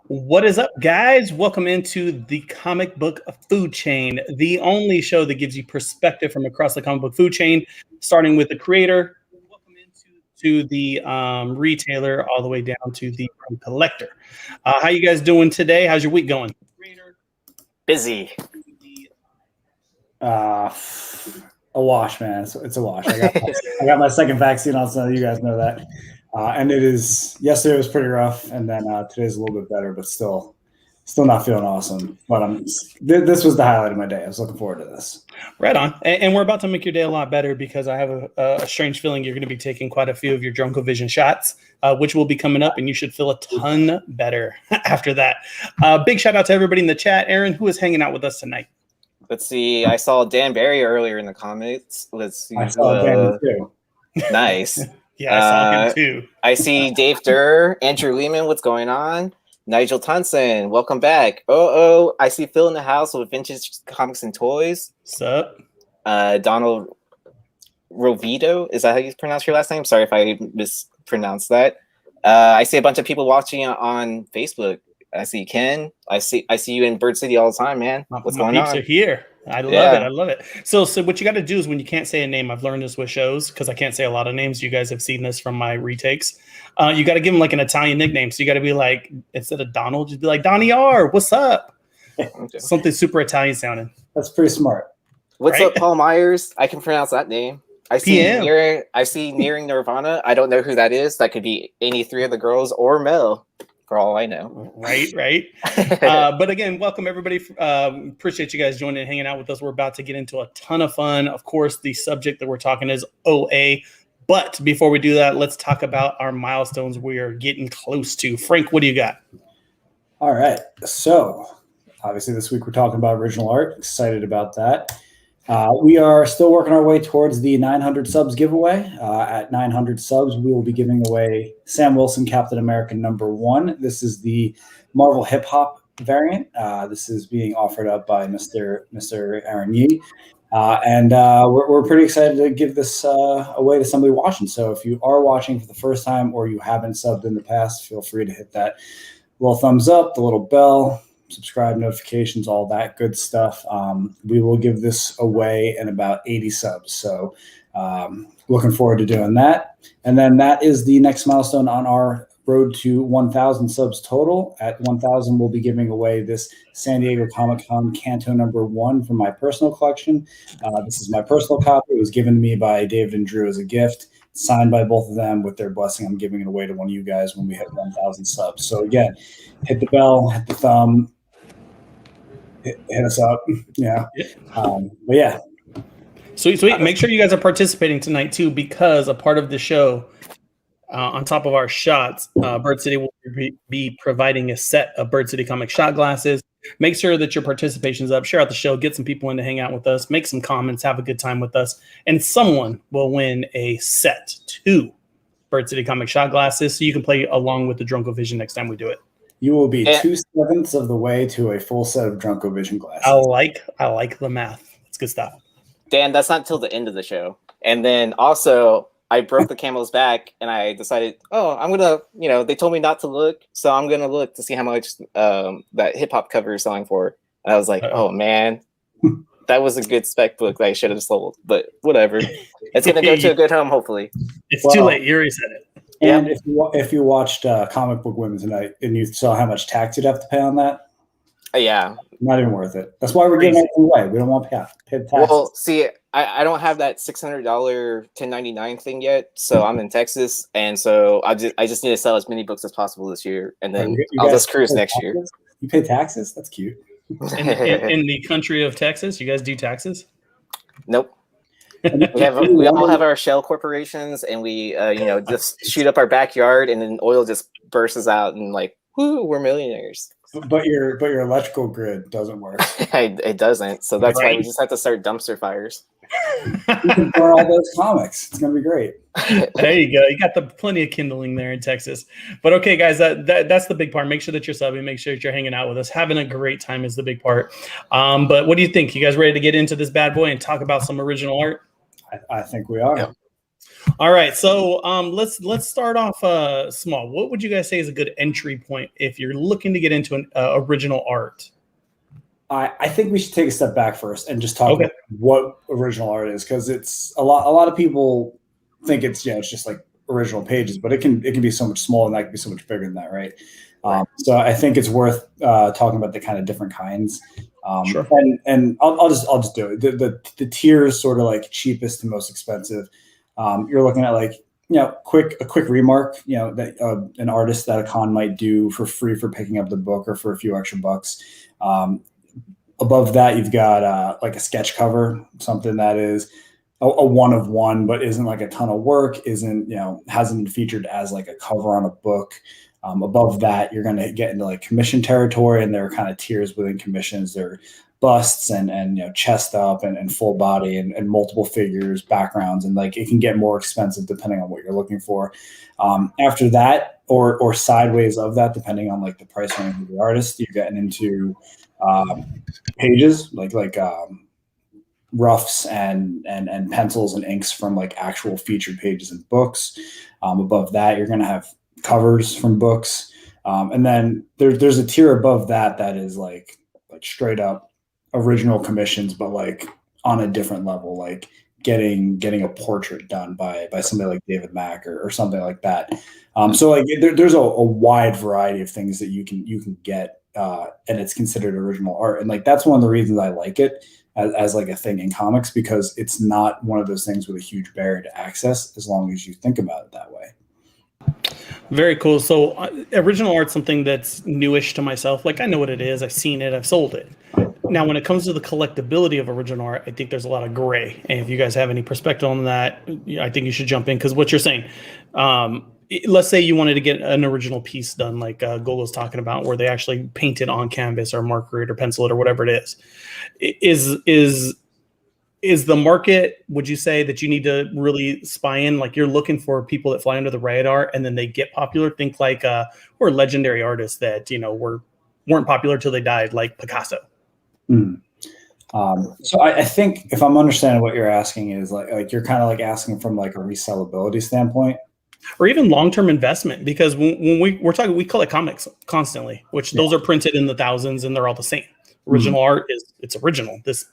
What is up, guys? Welcome into the comic book food chain, the only show that gives you perspective from across the comic book food chain, starting with the creator, welcome into the retailer, all the way down to the collector. How you guys doing today? How's your week going? Busy. A wash, man. It's a wash. I got my second vaccine on, so you guys know that. And yesterday was pretty rough, and then today's a little bit better, but still not feeling awesome. But this was the highlight of my day. I was looking forward to this. Right on. And we're about to make your day a lot better because I have a strange feeling you're going to be taking quite a few of your Drunkovision shots, which will be coming up, and you should feel a ton better after that. Big shout out to everybody in the chat. Aaron, who is hanging out with us tonight? Let's see. I saw Dan Barry earlier in the comments. Let's see. I saw Dan too. Nice. Yeah, I saw him too. I see Dave Durr, Andrew Lehman. What's going on? Nigel Tunson, welcome back. I see Phil in the house with Vintage Comics and Toys. What's up? Donald Rovito. Is that how you pronounce your last name? Sorry if I mispronounced that. I see a bunch of people watching on Facebook. I see Ken. I see you in Bird City all the time, man. What's going on? Are here. I love it. I love it. So what you got to do is when you can't say a name, I've learned this with shows because I can't say a lot of names. You guys have seen this from my retakes. You got to give them like an Italian nickname. So you got to be like, instead of Donald, just be like Donnie R. What's up? Okay. Something super Italian sounding. That's pretty smart. What's up, Paul Myers? I can pronounce that name. I see Nearing Nirvana. I don't know who that is. That could be any three of the girls or Mel. For all I know. Right. But again, welcome everybody. Appreciate you guys joining and hanging out with us. We're about to get into a ton of fun. Of course, the subject that we're talking is OA. But before we do that, let's talk about our milestones we are getting close to. Frank, what do you got? All right. So obviously this week we're talking about original art. Excited about that. We are still working our way towards the 900 subs giveaway. At 900 subs, we will be giving away Sam Wilson Captain America #1. This is the Marvel Hip Hop variant. This is being offered up by Mr. Aaron Yee. And we're pretty excited to give this away to somebody watching. So if you are watching for the first time or you haven't subbed in the past, feel free to hit that little thumbs up, the little bell, subscribe, notifications, all that good stuff. We will give this away in about 80 subs. So looking forward to doing that. And then that is the next milestone on our road to 1,000 subs total. At 1,000, we'll be giving away this San Diego Comic-Con Canto #1 from my personal collection. This is my personal copy. It was given to me by David and Drew as a gift, signed by both of them. With their blessing, I'm giving it away to one of you guys when we hit 1,000 subs. So again, hit the bell, hit the thumb, hit us up. But yeah. Sweet. Make sure you guys are participating tonight too, because a part of the show, on top of our shots, Bird City will be providing a set of Bird City Comics shot glasses. Make sure that your participation is up. Share out the show. Get some people in to hang out with us. Make some comments. Have a good time with us. And someone will win a set 2 Bird City Comics shot glasses, so you can play along with the Drunkovision next time we do it. You will be 2/7 of the way to a full set of Drunkovision glasses. I like the math. It's good stuff. Dan, that's not till the end of the show. And then also, I broke the camel's back, and I decided, I'm gonna, they told me not to look, so I'm gonna look to see how much that hip hop cover is selling for. And I was like, oh man, that was a good spec book that I should have sold, but whatever. It's gonna go to a good home, hopefully. It's too late. You already said it. And if you watched Comic Book Women tonight and you saw how much tax you'd have to pay on that, yeah, not even worth it. That's why we're giving it away. We don't want to pay tax. Well, see, I don't have that $600 1099 thing yet, so I'm in Texas, and so I just need to sell as many books as possible this year, and then I'll just cruise next year. You pay taxes? That's cute. In the country of Texas, you guys do taxes? Nope. We all have our shell corporations, and we just shoot up our backyard, and then oil just bursts out, and like, whoo, we're millionaires. But your electrical grid doesn't work. It doesn't. So that's why we just have to start dumpster fires. You can burn all those comics. It's gonna be great. There you go. You got plenty of kindling there in Texas. But okay, guys, that's the big part. Make sure that you're subbing. Make sure that you're hanging out with us. Having a great time is the big part. But what do you think? You guys ready to get into this bad boy and talk about some original art? I think we are. Yeah. All right, so let's start off small. What would you guys say is a good entry point if you're looking to get into an original art? I think we should take a step back first and just talk Okay. about what original art is, because it's a lot of people think it's it's just like original pages, but it can be so much smaller, and that can be so much bigger than that, right? So I think it's worth talking about the kind of different kinds. Sure. And I'll just do it. The tiers, sort of like cheapest to most expensive. You're looking at like a quick remark, that an artist that a con might do for free for picking up the book or for a few extra bucks. Above that, you've got like a sketch cover, something that is a one of one, but isn't like a ton of work, hasn't been featured as like a cover on a book. Above that, you're going to get into like commission territory, and there are kind of tiers within commissions. There are busts and chest up and full body and multiple figures, backgrounds, and like it can get more expensive depending on what you're looking for. After that, or sideways of that, depending on like the price range of the artist, you're getting into pages like roughs and pencils and inks from like actual featured pages in books. Above that, you're going to have covers from books, and then there's a tier above that is like straight up original commissions, but like on a different level, like getting a portrait done by somebody like David Mack or something like that. So like there's a wide variety of things that you can get, and it's considered original art, and like that's one of the reasons I like it as like a thing in comics, because it's not one of those things with a huge barrier to access as long as you think about it that way. Very cool. So original art's something that's newish to myself. Like I know what it is. I've seen it. I've sold it. Now, when it comes to the collectability of original art, I think there's a lot of gray. And if you guys have any perspective on that, I think you should jump in, because what you're saying, let's say you wanted to get an original piece done, like Gogol's talking about, where they actually paint it on canvas or marker it or pencil it or whatever it is. Is the market, would you say that you need to really spy in? Like you're looking for people that fly under the radar and then they get popular? Think like or legendary artists that weren't popular till they died, like Picasso. So I think if I'm understanding what you're asking is like you're kind of like asking from like a resellability standpoint, or even long-term investment, because when we're talking, we collect comics constantly, which those are printed in the thousands and they're all the same. Original art it's original. This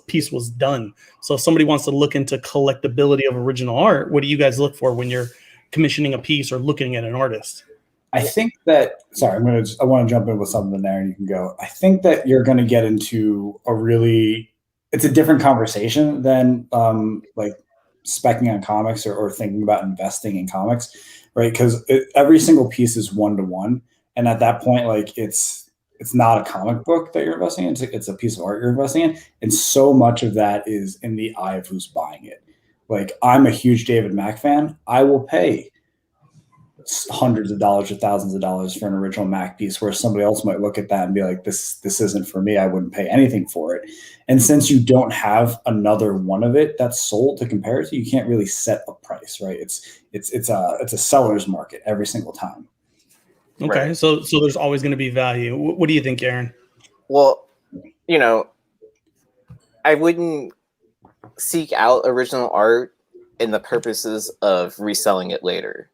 piece was done. So if somebody wants to look into collectability of original art, what do you guys look for when you're commissioning a piece or looking at an artist? I think that, sorry, I want to jump in with something there and you can go. I think that you're going to get into it's a different conversation than like speccing on comics or thinking about investing in comics, right? Because every single piece is one-to-one. And at that point, like it's not a comic book that you're investing in. It's a piece of art you're investing in. And so much of that is in the eye of who's buying it. Like I'm a huge David Mack fan. I will pay hundreds of dollars or thousands of dollars for an original Mac piece, where somebody else might look at that and be like, this isn't for me. I wouldn't pay anything for it. And since you don't have another one of it that's sold to compare it to, you can't really set a price, right? It's a seller's market every single time. Okay. Right. So there's always going to be value. What do you think, Aaron? Well, I wouldn't seek out original art in the purposes of reselling it later.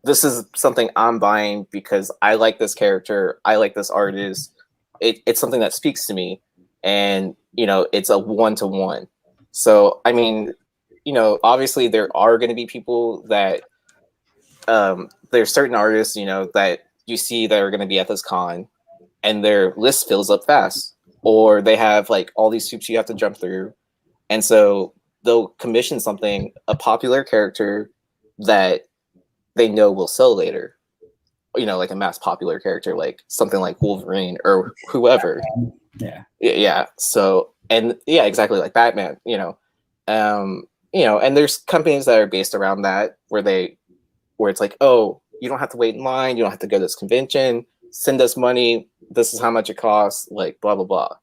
This is something I'm buying because I like this character. I like this artist. It's something that speaks to me, and it's a one-to-one. So I mean, obviously there are going to be people that there's certain artists, that you see that are going to be at this con, and their list fills up fast, or they have like all these hoops you have to jump through, and so they'll commission a popular character that they know will sell later, like a mass popular character, like something like Wolverine or whoever. Yeah. So, and yeah, exactly, like Batman. And there's companies that are based around that where it's like, oh, you don't have to wait in line, you don't have to go to this convention, send us money, this is how much it costs, like blah blah blah.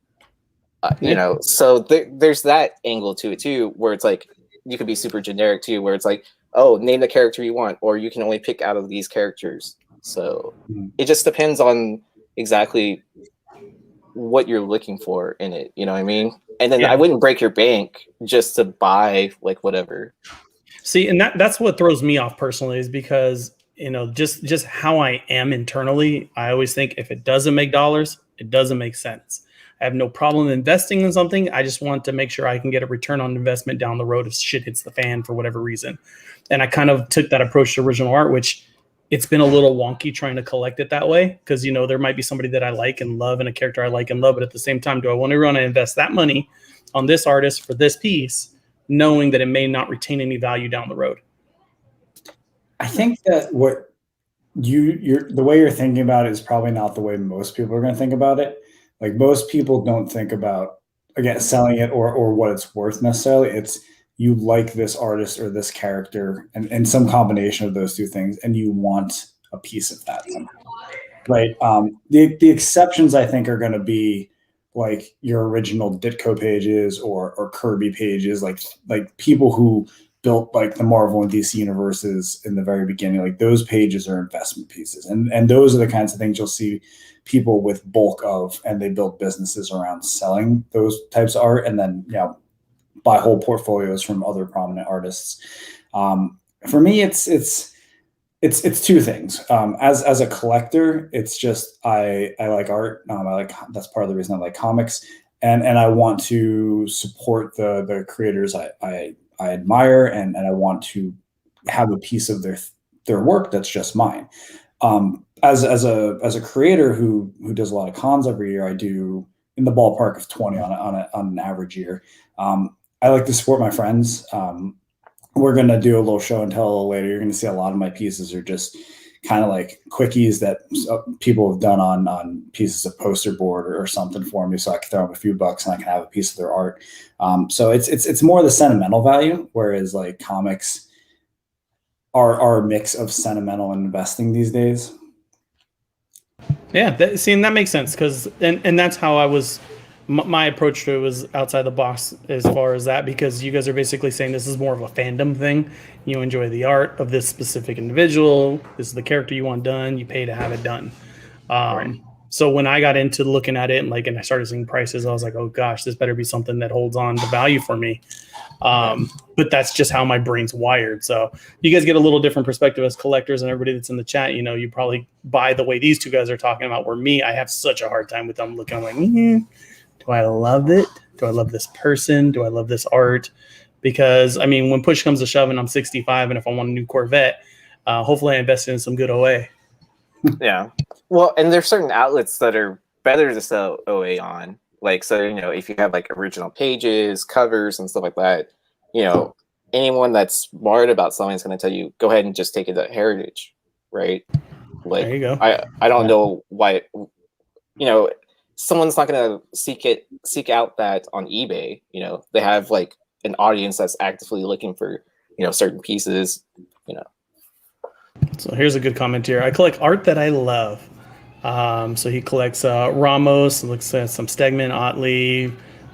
So there's that angle to it too, where it's like you could be super generic too, where it's like, oh, name the character you want, or you can only pick out of these characters. So it just depends on exactly what you're looking for in it. You know what I mean? And then I wouldn't break your bank just to buy like whatever. See, and that's what throws me off personally, is because, you know, just how I am internally, I always think if it doesn't make dollars, it doesn't make sense. I have no problem investing in something. I just want to make sure I can get a return on investment down the road if shit hits the fan for whatever reason. And I kind of took that approach to original art, which it's been a little wonky trying to collect it that way, because, you know, there might be somebody that I like and love and a character I like and love, but at the same time, do I want to invest that money on this artist for this piece, knowing that it may not retain any value down the road? I think that what you're the way you're thinking about it is probably not the way most people are going to think about it. Like, most people don't think about, again, selling it or what it's worth necessarily. It's, you like this artist or this character, and some combination of those two things, and you want a piece of that somehow, right? The exceptions, I think, are going to be like your original Ditko pages or Kirby pages, like people who built like the Marvel and DC universes in the very beginning. Like, those pages are investment pieces, and those are the kinds of things you'll see people with bulk of, and they build businesses around selling those types of art, and then, you know, buy whole portfolios from other prominent artists. For me, it's two things. As a collector, it's just I like art. That's part of the reason I like comics, and I want to support the creators I admire, and I want to have a piece of their work that's just mine. As a creator who does a lot of cons every year, I do in the ballpark of 20 on an average year. I like to support my friends. We're going to do a little show and tell a little later. You're going to see a lot of my pieces are just kind of like quickies that people have done on pieces of poster board or something for me, so I can throw them a few bucks and I can have a piece of their art. So it's more the sentimental value, whereas like comics are a mix of sentimental and investing these days. Yeah, and that makes sense, because and that's how I was. My approach to it was outside the box as far as that, because you guys are basically saying this is more of a fandom thing. You enjoy the art of this specific individual. This is the character you want done. You pay to have it done. Right. So when I got into looking at it and I started seeing prices, I was like, oh gosh, this better be something that holds on to value for me. But that's just how my brain's wired. So you guys get a little different perspective as collectors, and everybody that's in the chat, you know, you probably buy the way these two guys are talking about, where me, I have such a hard time with them looking. I'm like, do I love it? Do I love this person? Do I love this art? Because, I mean, when push comes to shove and I'm 65, and if I want a new Corvette, hopefully I invested in some good OA. Yeah. Well, and there's certain outlets that are better to sell OA on. Like, so, you know, if you have like original pages, covers, and stuff like that, you know, anyone that's smart about selling is going to tell you, go ahead and just take it to Heritage, right? Like, there you go. I don't know why, you know, someone's not going to seek out that on eBay. You know, they have like an audience that's actively looking for, you know, certain pieces, you know. So here's a good comment here. I collect art that I love. So he collects Ramos, looks at some Stegman, Otley,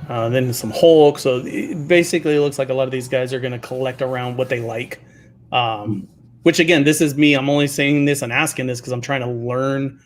then some Hulk. So basically it looks like a lot of these guys are going to collect around what they like. Which, again, this is me. I'm only saying this and asking this because I'm trying to learn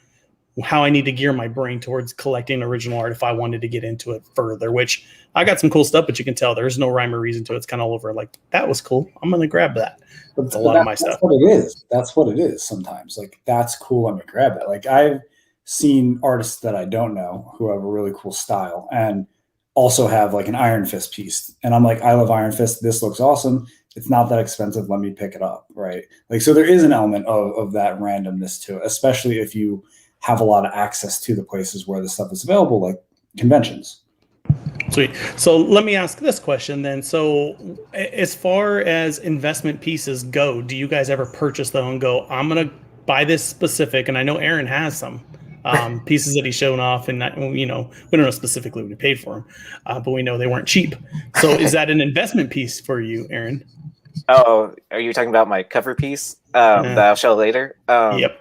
how I need to gear my brain towards collecting original art if I wanted to get into it further, which I got some cool stuff, but you can tell there's no rhyme or reason to it. It's kind of all over like, that was cool, I'm going to grab that. That's a lot of my stuff. That's what it is. That's what it is sometimes. Like, that's cool, I'm going to grab it. Like, I've seen artists that I don't know who have a really cool style and also have like an Iron Fist piece. And I'm like, I love Iron Fist. This looks awesome. It's not that expensive. Let me pick it up, right? Like, so there is an element of that randomness to it, especially if you have a lot of access to the places where the stuff is available, like conventions. Sweet. So let me ask this question then. So as far as investment pieces go, do you guys ever purchase them and go, I'm going to buy this specific, and I know Aaron has some pieces that he's shown off, and you know, we don't know specifically what he paid for them, but we know they weren't cheap. So is that an investment piece for you, Aaron? Oh, are you talking about my cover piece that I'll show later? Yep.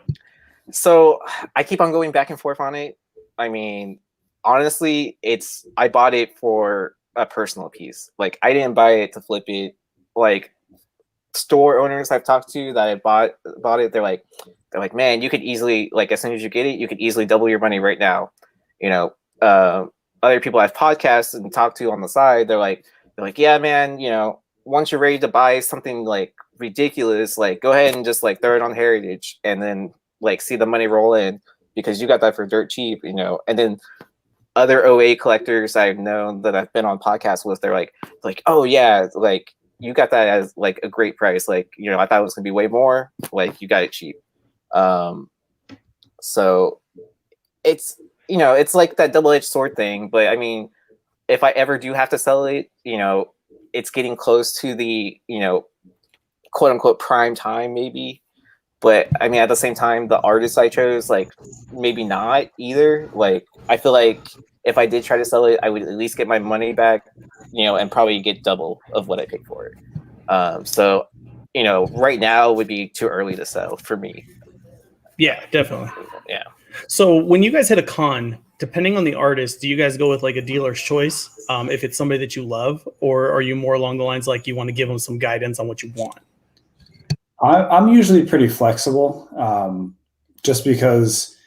So I keep on going back and forth on it. I mean, honestly, I bought it for a personal piece. Like, I didn't buy it to flip it. Like, store owners I've talked to that I bought it, they're like, man, you could easily, like, as soon as you get it, you could easily double your money right now. You know, other people I've podcasts and talked to on the side, they're like, yeah, man, you know, once you're ready to buy something like ridiculous, like go ahead and just like throw it on Heritage and then like see the money roll in because you got that for dirt cheap, you know. And then other OA collectors I've known that I've been on podcasts with, they're like, oh yeah, like you got that as like a great price. Like, you know, I thought it was gonna be way more. Like you got it cheap. So it's, you know, it's like that double-edged sword thing. But I mean, if I ever do have to sell it, you know, it's getting close to the, you know, quote unquote prime time maybe. But I mean, at the same time, the artist I chose, like maybe not either. Like I feel like if I did try to sell it, I would at least get my money back, you know, and probably get double of what I paid for it. So, you know, right now would be too early to sell for me. Yeah, definitely. Yeah. So when you guys hit a con, depending on the artist, do you guys go with like a dealer's choice if it's somebody that you love, or are you more along the lines like you want to give them some guidance on what you want? I'm usually pretty flexible, just because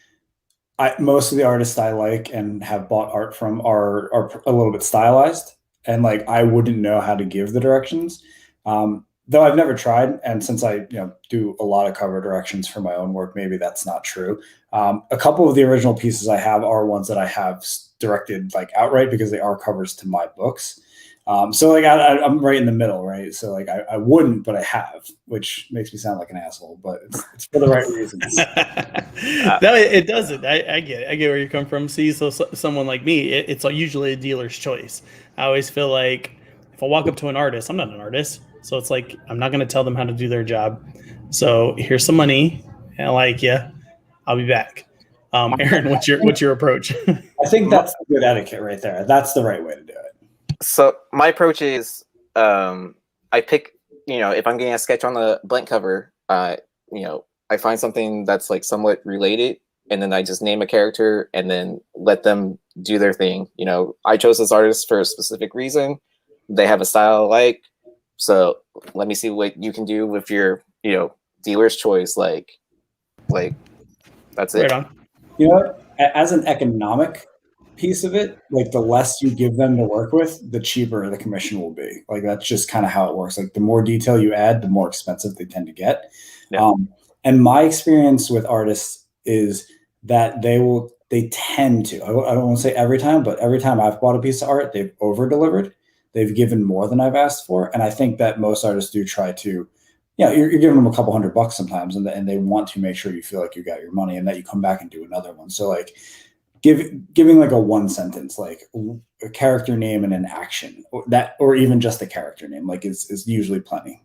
most of the artists I like and have bought art from are a little bit stylized, and like I wouldn't know how to give the directions. Though I've never tried, and since I do a lot of cover directions for my own work, maybe that's not true. A couple of the original pieces I have are ones that I have directed like outright because they are covers to my books. So like I'm right in the middle, right? So like I wouldn't, but I have, which makes me sound like an asshole, but it's for the right reasons. No, it doesn't. I get it. I get where you come from. See, so someone like me, it's usually a dealer's choice. I always feel like if I walk up to an artist, I'm not an artist. So it's like, I'm not going to tell them how to do their job. So here's some money. I like you. I'll be back. Aaron, what's your approach? I think that's good etiquette right there. That's the right way to do it. So my approach is, I pick, if I'm getting a sketch on the blank cover, I find something that's like somewhat related, and then I just name a character and then let them do their thing. I chose this artist for a specific reason. They have a style I like. So let me see what you can do with your, dealer's choice. Like that's it. Right on. As an economic piece of it, like the less you give them to work with, the cheaper the commission will be. Like that's just kind of how it works. Like the more detail you add, the more expensive they tend to get. Yeah. And my experience with artists is that they tend to, I don't want to say every time, but every time I've bought a piece of art, they've over delivered. They've given more than I've asked for. And I think that most artists do try to, you're giving them a couple $100 sometimes, and they want to make sure you feel like you got your money and that you come back and do another one. So like giving like a one sentence, like a character name and an action, or even just a character name, like is usually plenty.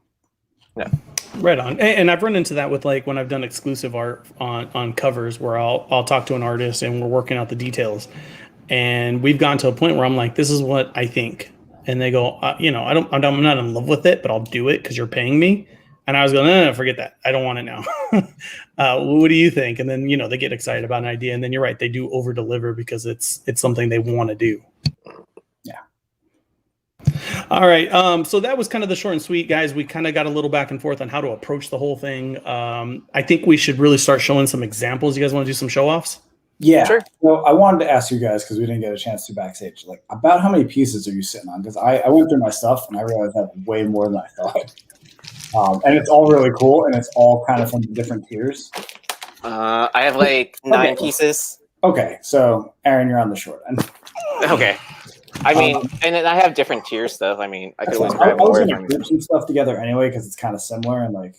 Yeah. Right on. And I've run into that with like when I've done exclusive art on covers where I'll talk to an artist and we're working out the details. And we've gotten to a point where I'm like, this is what I think. And they go, I'm not in love with it, but I'll do it because you're paying me. And I was going, no, forget that. I don't want it now. What do you think? And then, they get excited about an idea. And then you're right. They do over deliver because it's something they want to do. Yeah. All right. So that was kind of the short and sweet, guys. We kind of got a little back and forth on how to approach the whole thing. I think we should really start showing some examples. You guys want to do some show offs? Yeah. Sure. So I wanted to ask you guys, because we didn't get a chance to backstage, like about how many pieces are you sitting on? Because I went through my stuff and I realized I have way more than I thought. And it's all really cool, and it's all kind of from different tiers. I have like 9 pieces. Okay, so Aaron, you're on the short end. Okay. I mean, and then I have different tier stuff. I mean, I could always grab I was more. going to group some stuff together anyway because it's kind of similar and like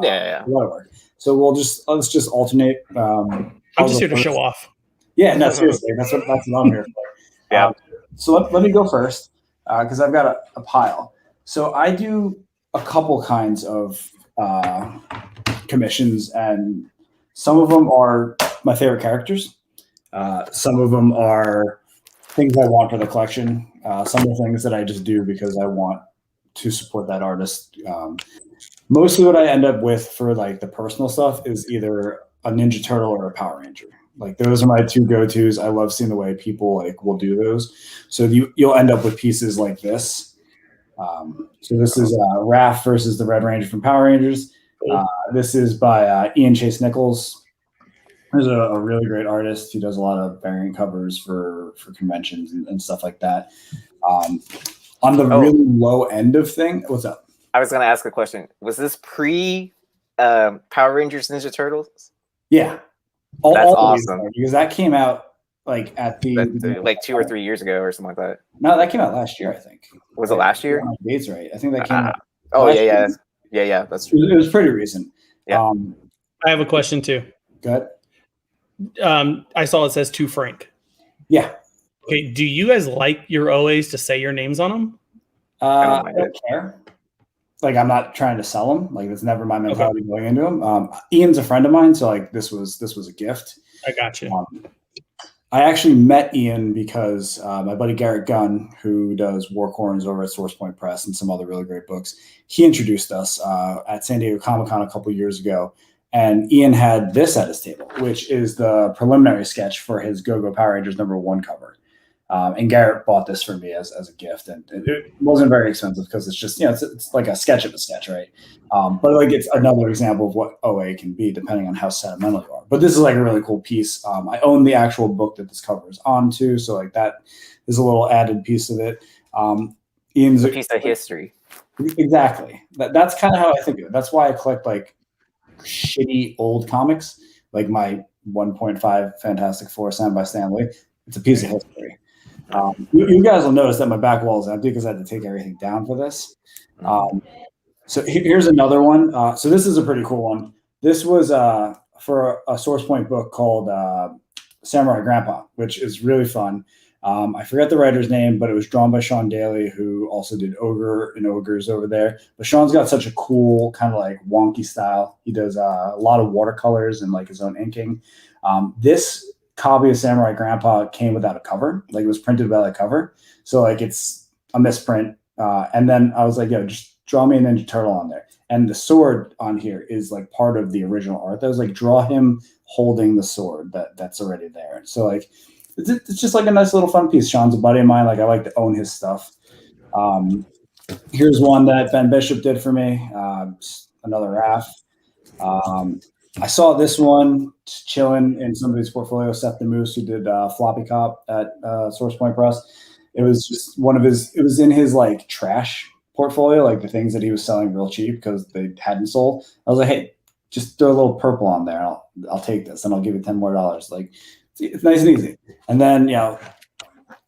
yeah. Whatever. So let's just alternate. I'm just here to show off. Yeah, no, seriously, that's what I'm here for. Yeah. So let me go first because I've got a pile. So I do a couple kinds of commissions, and some of them are my favorite characters. Some of them are things I want for the collection. Some are things that I just do because I want to support that artist. Mostly what I end up with for like the personal stuff is either a Ninja Turtle or a Power Ranger. Like those are my 2 go-tos. I love seeing the way people like will do those. So you'll end up with pieces like this. So this is Raph versus the Red Ranger from Power Rangers. This is by Ian Chase Nichols. He's a really great artist. He does a lot of variant covers for conventions and stuff like that. on the really low end of thing. What's up? I was going to ask a question. Was this pre Power Rangers Ninja Turtles? Yeah. That's awesome. Because that came out like at like 2 or 3 years ago or something like that. No, that came out last year, I think. Was it last year? Dates right. I think that came out. Oh yeah. That's true. It was pretty recent. Yeah. I have a question too. Good. I saw it says to Frank. Yeah. Okay. Do you guys like your OAs to say your names on them? I don't care. Like, I'm not trying to sell them. Like, that's never my mentality going into them. Ian's a friend of mine, so like this was a gift. I got you. I actually met Ian because my buddy Garrett Gunn, who does War Corners over at SourcePoint Press and some other really great books, he introduced us at San Diego Comic-Con a couple years ago. And Ian had this at his table, which is the preliminary sketch for his Go-Go Power Rangers #1 cover. And Garrett bought this for me as a gift, and it wasn't very expensive because it's just, it's like a sketch of a sketch, right? But like it's another example of what OA can be depending on how sentimental you are. But this is like a really cool piece. I own the actual book that this cover is onto, so like that is a little added piece of it. Ian's a piece of history. Exactly. That's kind of how I think of it. That's why I collect like shitty old comics, like my 1.5 Fantastic Four signed by Stan Lee. It's a piece of history. You guys will notice that my back wall is empty because I had to take everything down for this. So here's another one. So this is a pretty cool one. This was for a SourcePoint book called Samurai Grandpa, which is really fun. I forget the writer's name, but it was drawn by Sean Daly, who also did Ogre and Ogres over there. But Sean's got such a cool kind of like wonky style. He does a lot of watercolors and like his own inking. This copy of Samurai Grandpa came without a cover. Like, it was printed without a cover. So like it's a misprint. And then I was like, just draw me a Ninja Turtle on there. And the sword on here is like part of the original art. That was like, draw him holding the sword that's already there. So like, it's just like a nice little fun piece. Sean's a buddy of mine. Like, I like to own his stuff. Here's one that Ben Bishop did for me. Another Raph. I saw this one chilling in somebody's portfolio, Seth the Moose, who did Floppy Cop at SourcePoint Press. It was just it was in his like trash portfolio, like the things that he was selling real cheap because they hadn't sold. I was like, hey, just throw a little purple on there. I'll take this and I'll give you $10 more. Like, it's nice and easy. And then,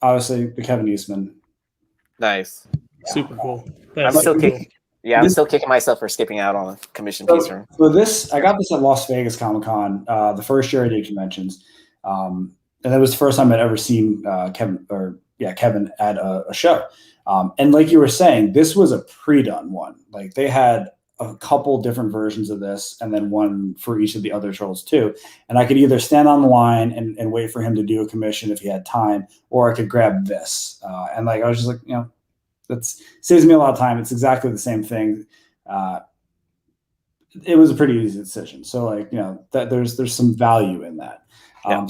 obviously the Kevin Eastman. Nice. Yeah. Super cool. I'm still kicking myself for skipping out on a commission piece from. So this, I got this at Las Vegas Comic-Con, the first year I did conventions. And that was the first time I'd ever seen Kevin at a show. And like you were saying, this was a pre-done one. Like, they had a couple different versions of this and then one for each of the other turtles too. And I could either stand on the line and wait for him to do a commission if he had time, or I could grab this. And like, I was just like, that saves me a lot of time. It's exactly the same thing. It was a pretty easy decision. So like, that there's some value in that.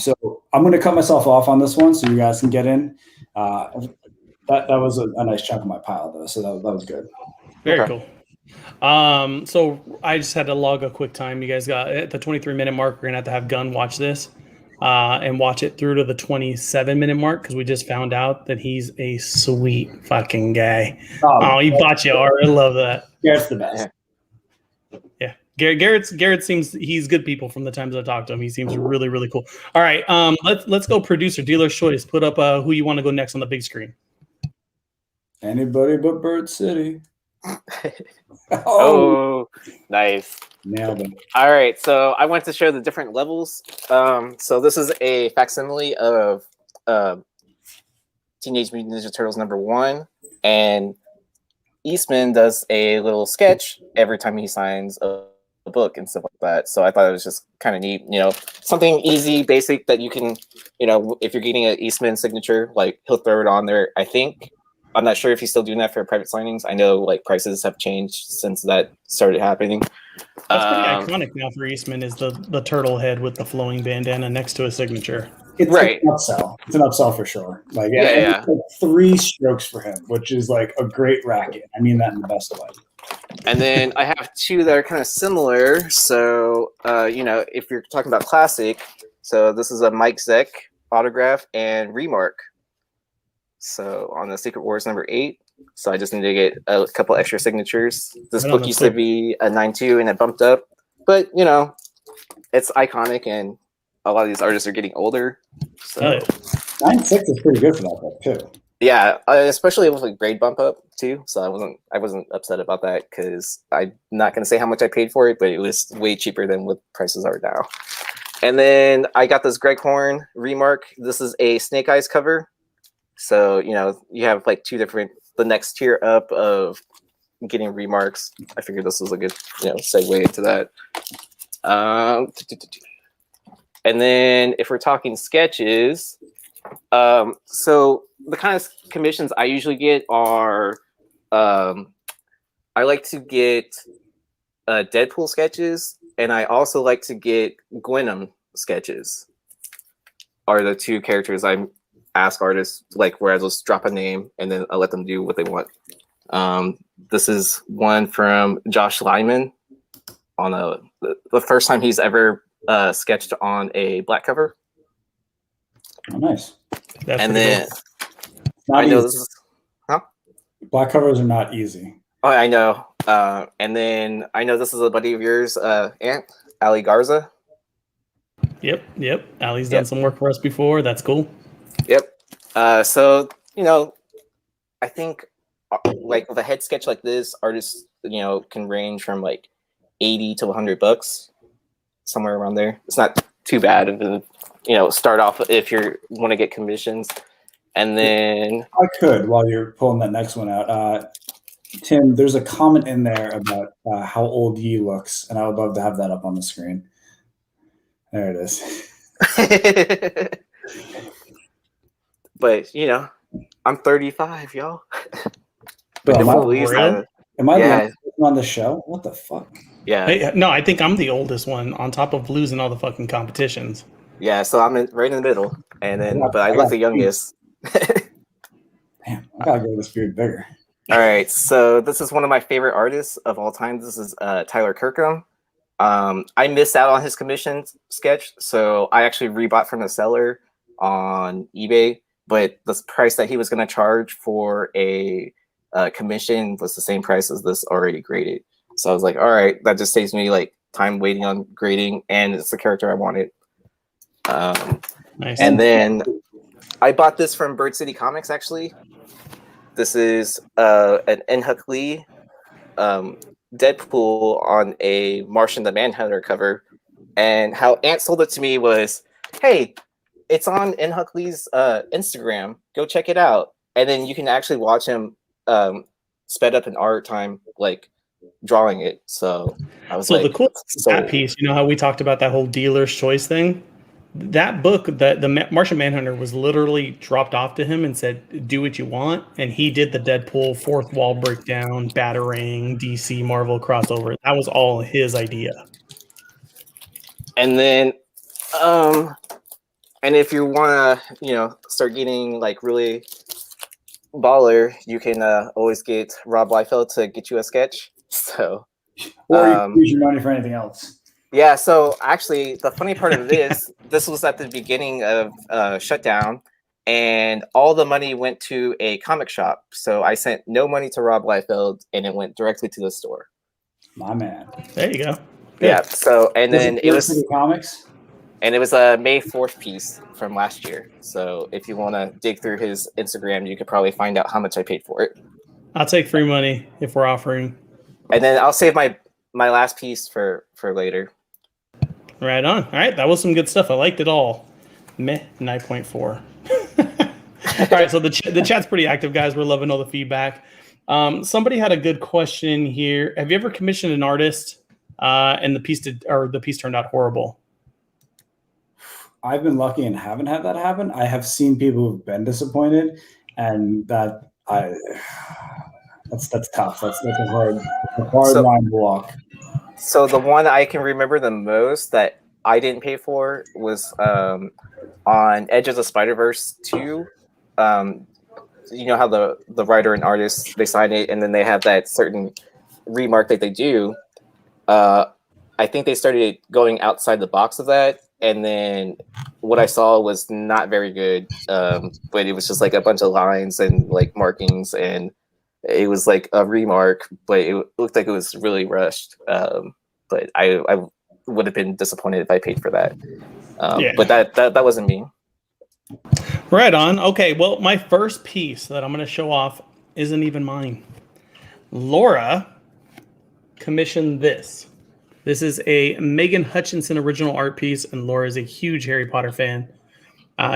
So I'm going to cut myself off on this one so you guys can get in. That was a nice chunk of my pile though. So that was good. Very cool. So I just had to log a quick time. You guys got at the 23-minute mark. We're gonna have to have Gunn watch this and watch it through to the 27-minute mark because we just found out that he's a sweet fucking guy. He bought you art. I love that. Garrett's the best. Yeah. Garrett seems, he's good people from the times I talked to him. He seems really, really cool. All right. Let's go producer, dealer's choice. Put up who you want to go next on the big screen. Anybody but Bird City. Oh, nice. Nailed it. All right, so I want to show the different levels. So this is a facsimile of Teenage Mutant Ninja Turtles #1, and Eastman does a little sketch every time he signs a book and stuff like that. So I thought it was just kind of neat, something easy, basic that you can, if you're getting an Eastman signature, like he'll throw it on there. I think. I'm not sure if he's still doing that for private signings. I know like prices have changed since that started happening. That's pretty iconic now for Eastman, is the turtle head with the flowing bandana next to his signature. It's an upsell. It's an upsell for sure. Like, it's like 3 strokes for him, which is like a great racket. I mean that in the best way. And then I have 2 that are kind of similar. So, if you're talking about classic, so this is a Mike Zeck autograph and Remark. So on the Secret Wars #8, so I just need to get a couple extra signatures. This Right on, book that's used cool. to be a 9.2 and it bumped up, but you know, it's iconic, and a lot of these artists are getting older. So Oh, yeah. 9.6 is pretty good for that book too. yeah, especially with a grade bump up too. So I wasn't upset about that because I'm not gonna say how much I paid for it, but it was way cheaper than what prices are now. And then I got this Greg Horn Remark. This is a Snake Eyes cover. So you know you have like two different, the next tier up of getting Remarks. I figured this was a good segue into that. And then if we're talking sketches, so the kind of commissions I usually get are, I like to get Deadpool sketches, and I also like to get Gwynnum sketches. Are the two characters I ask artists, like where I just drop a name and then I let them do what they want. This is one from Josh Lyman on the first time he's ever sketched on a black cover. Oh, nice. That's And pretty then Not I know easy. this is, huh? Black covers are not easy. Oh, I know. And then I know this is a buddy of yours, Aunt Ali Garza. Yep. Ali's done some work for us before. That's cool. Yep. So you know, I think like with a head sketch like this, artists can range from like $80 to $100, somewhere around there. It's not too bad. Start off if you want to get commissions, and then I could, while you're pulling that next one out, Tim, there's a comment in there about how old Yi looks, and I would love to have that up on the screen. There it is. But I'm 35, y'all. Bro, But am I, really? am I the Yeah. youngest person on the show? What the fuck? Yeah, Hey, no, I think I'm the oldest one on top of losing all the fucking competitions. yeah. So I'm right in the middle, and then but I I look got the youngest. Damn, I gotta grow this beard bigger. All right, so this is one of my favorite artists of all time. This is Tyler Kirkham. I missed out on his commission sketch, so I actually rebought from the seller on eBay, but the price that he was going to charge for a commission was the same price as this already graded. So I was like, all right, that just saves me like time waiting on grading, and it's the character I wanted. Nice. And then I bought this from Bird City Comics, actually. This is an N-Huck Lee Deadpool on a Martian the Manhunter cover. And how Ant sold it to me was, hey, it's on N-Huck Lee's Instagram. Go check it out. And then you can actually watch him sped up in art time, like drawing it. So I was like, the cool that piece, you know how we talked about that whole dealer's choice thing? That book, the Martian Manhunter, was literally dropped off to him and said, do what you want. And he did the Deadpool fourth wall breakdown, Batarang, DC, Marvel crossover. That was all his idea. And then, and if you want to, start getting like really baller, you can always get Rob Liefeld to get you a sketch. So, or you can use your money for anything else. Yeah, so actually, the funny part of this, this was at the beginning of shutdown, and all the money went to a comic shop. So I sent no money to Rob Liefeld, and it went directly to the store. My man. There you go. Good. Yeah. So and then it was comics, and it was a May 4th piece from last year. So if you want to dig through his Instagram, you could probably find out how much I paid for it. I'll take free money if we're offering. And then I'll save my last piece for later. Right on. All right, that was some good stuff. I liked it all. Meh, 9.4. All right, so the chat's pretty active, guys. We're loving all the feedback. Somebody had a good question here. Have you ever commissioned an artist and the piece turned out horrible? I've been lucky and haven't had that happen. I have seen people who've been disappointed, and that's tough. That's a hard line to walk. So the one I can remember the most that I didn't pay for was on Edge of the Spider-Verse 2. You know how the writer and artist, they sign it and then they have that certain remark that they do. I think they started going outside the box of that, and then what I saw was not very good. But it was just like a bunch of lines and like markings, and it was like a remark, but it looked like it was really rushed. But I would have been disappointed if I paid for that. But that wasn't me. Right on. Okay, well, my first piece that I'm going to show off isn't even mine. Laura commissioned this. This is a Megan Hutchinson original art piece, and Laura is a huge Harry Potter fan.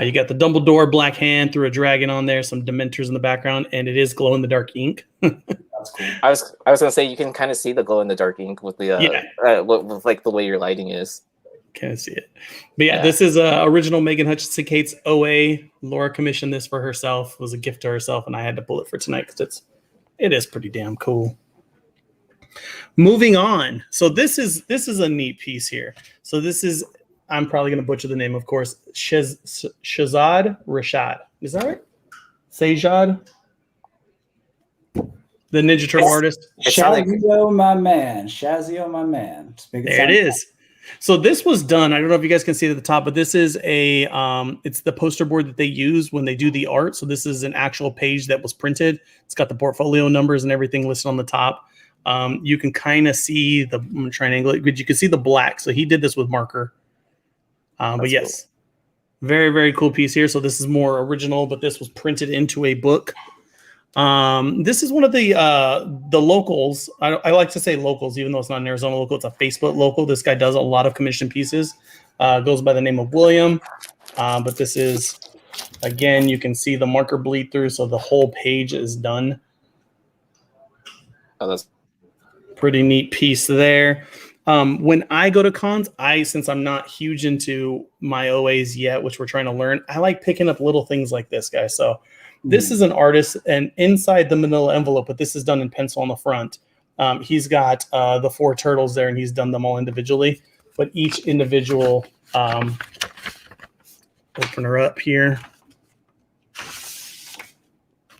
You got the Dumbledore black hand through a dragon on there, some Dementors in the background, and it is glow-in-the-dark ink. That's cool. I was gonna say you can kind of see the glow-in-the-dark ink with the with like the way your lighting is. Can't see it, but yeah, this is original Megan Hutchinson Kate's OA. Laura commissioned this for herself. It was a gift to herself, and I had to pull it for tonight because it is pretty damn cool. Moving on, so this is a neat piece here. So this is, I'm probably going to butcher the name, of course, Shahzad Rashad. Is that right? Sajad, the Ninja Turtle artist. Shazio, my man. Shazio, my man. There it is. So this was done. I don't know if you guys can see it at the top, but this is a it's the poster board that they use when they do the art. So this is an actual page that was printed. It's got the portfolio numbers and everything listed on the top. You can kind of see the, I'm trying to angle it, but you can see the black. So he did this with marker. But yes, cool. Very, very cool piece here. So this is more original, but this was printed into a book. This is one of the locals. I like to say locals, even though it's not an Arizona local. It's a Facebook local. This guy does a lot of commission pieces. Goes by the name of William. But this is, again, you can see the marker bleed through, so the whole page is done. Oh, that's pretty neat piece there. When I go to cons, since I'm not huge into my OAs yet, which we're trying to learn, I like picking up little things like this, guy. So this is an artist, and inside the manila envelope, but this is done in pencil on the front. He's got the 4 turtles there, and he's done them all individually. But each individual, open her up here.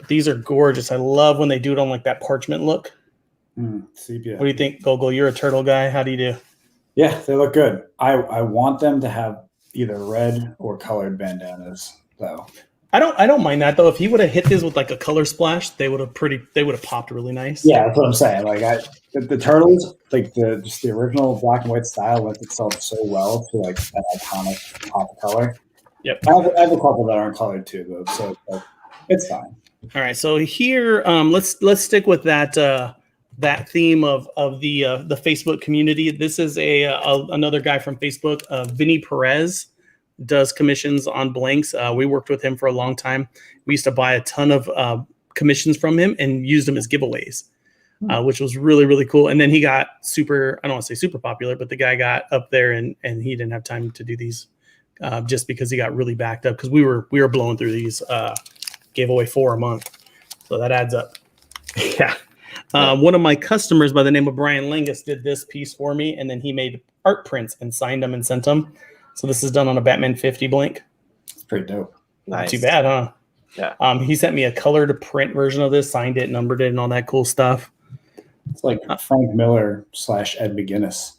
These are gorgeous. I love when they do it on like that parchment look. Sepia. What do you think, Gogol? You're a turtle guy. How do you do? Yeah, they look good. I want them to have either red or colored bandanas, though. I don't mind that though. If he would have hit this with like a color splash, they would have popped really nice. Yeah, that's what I'm saying. Like the turtles, like just the original black and white style lent itself so well to like that iconic pop color. Yep. I have a couple that aren't colored too, though, so it's fine. All right, so here, let's stick with that theme of the Facebook community. This is another guy from Facebook, Vinny Perez. Does commissions on blanks. We worked with him for a long time. We used to buy a ton of commissions from him and used them as giveaways, which was really, really cool. And then he got I don't want to say super popular, but the guy got up there and he didn't have time to do these just because he got really backed up because we were blowing through these, gave away 4 a month. So that adds up. Yeah. One of my customers by the name of Brian Lingus did this piece for me, and then he made art prints and signed them and sent them. So this is done on a Batman 50 blank. It's pretty dope. Nice. Not too bad, huh? Yeah. He sent me a colored print version of this, signed it, numbered it, and all that cool stuff. It's like Frank Miller / Ed McGuinness.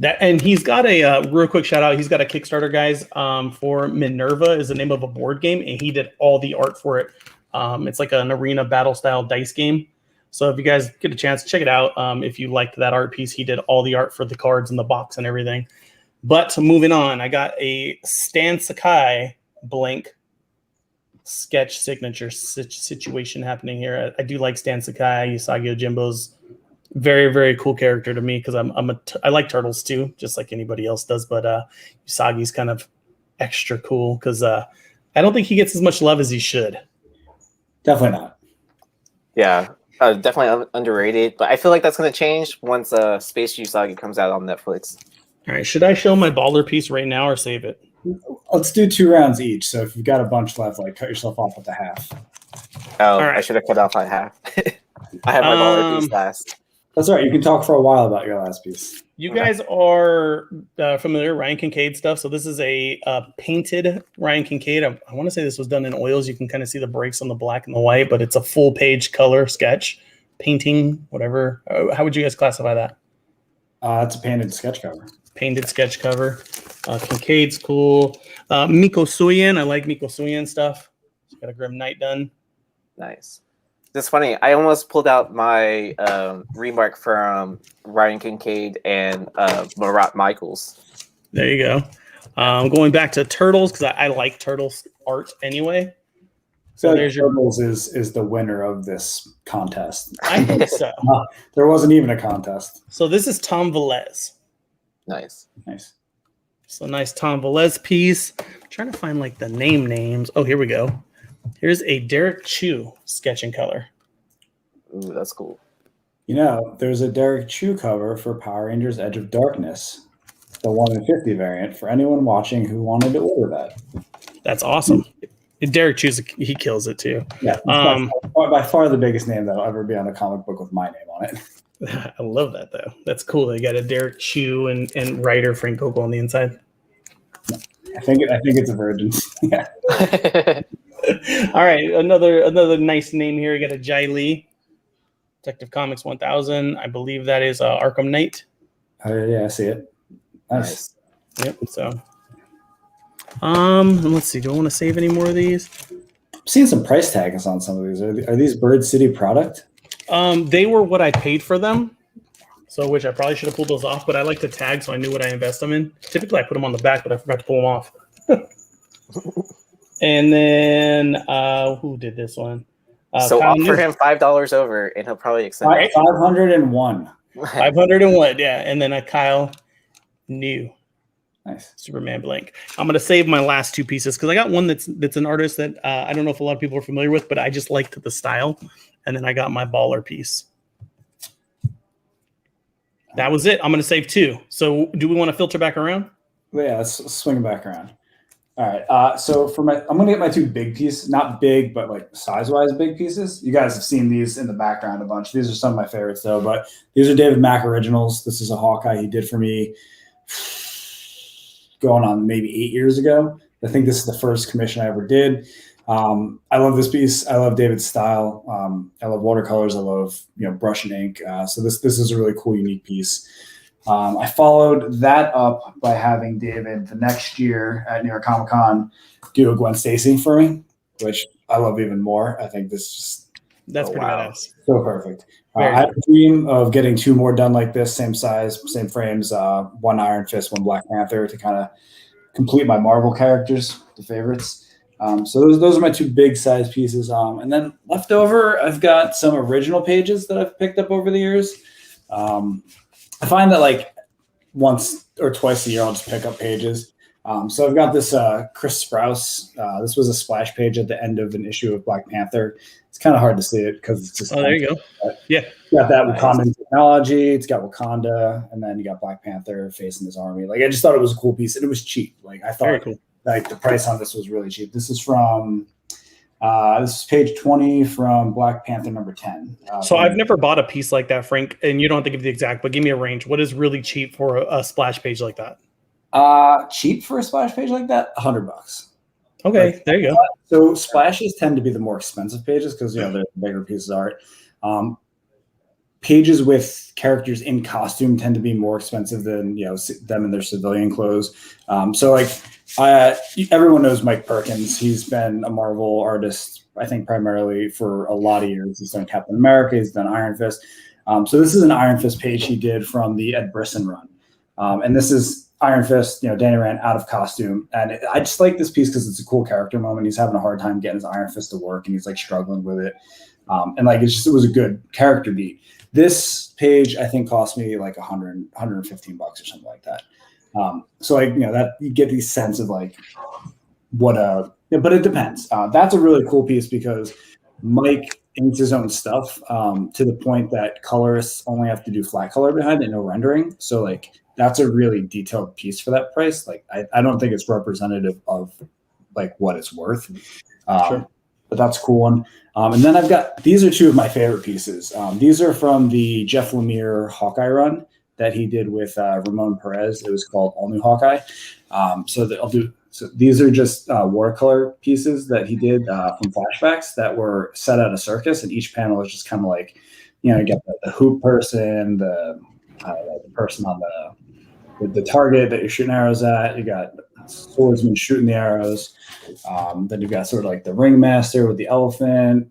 And he's got a real quick shout out. He's got a Kickstarter, guys, for Minerva is the name of a board game, and he did all the art for it. It's like an arena battle style dice game. So if you guys get a chance, check it out. If you liked that art piece, he did all the art for the cards and the box and everything. But moving on, I got a Stan Sakai blank sketch signature situation happening here. I do like Stan Sakai. Usagi Ojimbo's very, very cool character to me because I like turtles too, just like anybody else does. But Usagi's kind of extra cool because I don't think he gets as much love as he should. Definitely not. Yeah, definitely underrated. But I feel like that's going to change once Space Usagi comes out on Netflix. All right, should I show my baller piece right now or save it? Let's do 2 rounds each. So if you've got a bunch left, like cut yourself off at the half. Oh, right. I should have cut off at half. I have my baller piece last. That's all right. You can talk for a while about your last piece. You guys are familiar with Ryan Kincaid stuff. So this is a painted Ryan Kincaid. I want to say this was done in oils. You can kind of see the breaks on the black and the white, but it's a full page color sketch, painting, whatever. How would you guys classify that? It's a painted sketch cover. Painted sketch cover. Kincaid's cool. Miko Suyen. I like Miko Suyen stuff. She's got a Grim Knight done. Nice. It's funny. I almost pulled out my remark from Ryan Kincaid and Marat Michaels. There you go. Going back to Turtles, because I like Turtles art anyway. So there's your Turtles is the winner of this contest. I think so. There wasn't even a contest. So this is Tom Velez. Nice. So nice Tom Velez piece. I'm trying to find like the names. Oh, here we go. Here's a Derek Chu sketch in color. Ooh, that's cool. You know, there's a Derek Chu cover for Power Rangers Edge of Darkness, the 1 in 50 variant, for anyone watching who wanted to order that. That's awesome. Derek Chu's, he kills it too. Yeah, by far the biggest name that'll ever be on a comic book with my name on it. I love that though. That's cool. They got a Derek Chu and writer Frank Gogol on the inside. I think it's a virgin. Yeah. All right, another nice name here. You got a Jai Lee, Detective Comics 1000. I believe that is Arkham Knight. Yeah, I see it. Nice. Yep. So, let's see. Do I want to save any more of these? I'm seeing some price tags on some of these. Are these Bird City product? They were what I paid for them. So, which I probably should have pulled those off, but I like to tag, so I knew what I invest them in. Typically, I put them on the back, but I forgot to pull them off. And then, who did this one? So offer him $5 over, and he'll probably accept it. 501. 501, yeah. And then a Kyle New. Nice. Superman blank. I'm going to save my last two pieces because I got one that's an artist that I don't know if a lot of people are familiar with, but I just liked the style. And then I got my baller piece. That was it. I'm going to save two. So do we want to filter back around? Yeah, let's swing back around. All right. So I'm going to get my two big pieces, not big, but like size-wise big pieces. You guys have seen these in the background a bunch. These are some of my favorites though, but these are David Mack originals. This is a Hawkeye he did for me going on maybe 8 years ago. I think this is the first commission I ever did. I love this piece. I love David's style. I love watercolors. I love, brush and ink. So this is a really cool, unique piece. I followed that up by having David the next year at New York Comic Con do a Gwen Stacy for me, which I love even more. I think that's pretty badass. So perfect. I have a dream of getting two more done like this, same size, same frames, one Iron Fist, one Black Panther to kind of complete my Marvel characters, the favorites. So those are my two big size pieces. And then left over, I've got some original pages that I've picked up over the years. I find that like once or twice a year, I'll just pick up pages. So I've got this Chris Sprouse. This was a splash page at the end of an issue of Black Panther. It's kind of hard to see it because it's just. Oh, there you go. Yeah. It's got that Wakandan technology. It's got Wakanda, and then you got Black Panther facing his army. Like I just thought it was a cool piece, and it was cheap. Like I thought, like the price on this was really cheap. This is from. This is page 20 from Black Panther number 10. So I've never bought a piece like that, Frank, and you don't have to give the exact, but give me a range. What is really cheap for a splash page like that? Cheap for a splash page like that? $100. Okay, there you go. So splashes tend to be the more expensive pages because they're the bigger pieces of art. Pages with characters in costume tend to be more expensive than them in their civilian clothes. So like everyone knows Mike Perkins. He's been a Marvel artist, I think, primarily for a lot of years. He's done Captain America. He's done Iron Fist. So this is an Iron Fist page he did from the Ed Brisson run, and this is Iron Fist, Danny Rand out of costume. And I just like this piece because it's a cool character moment. He's having a hard time getting his Iron Fist to work, and he's like struggling with it. And like it was a good character beat. This page I think cost me like $115 or something like that. So like that you get these sense of like what but it depends. That's a really cool piece because Mike inks his own stuff to the point that colorists only have to do flat color behind it, no rendering. So like that's a really detailed piece for that price. Like I don't think it's representative of like what it's worth. Sure. But that's a cool one. And then these are two of my favorite pieces. These are from the Jeff Lemire Hawkeye run that he did with Ramon Perez. It was called All New Hawkeye. So these are just watercolor pieces that he did from flashbacks that were set at a circus, and each panel is just kind of like, you get the hoop person, the person on the target that you're shooting arrows at. You got swordsman shooting the arrows. Then you've got sort of like the ringmaster with the elephant.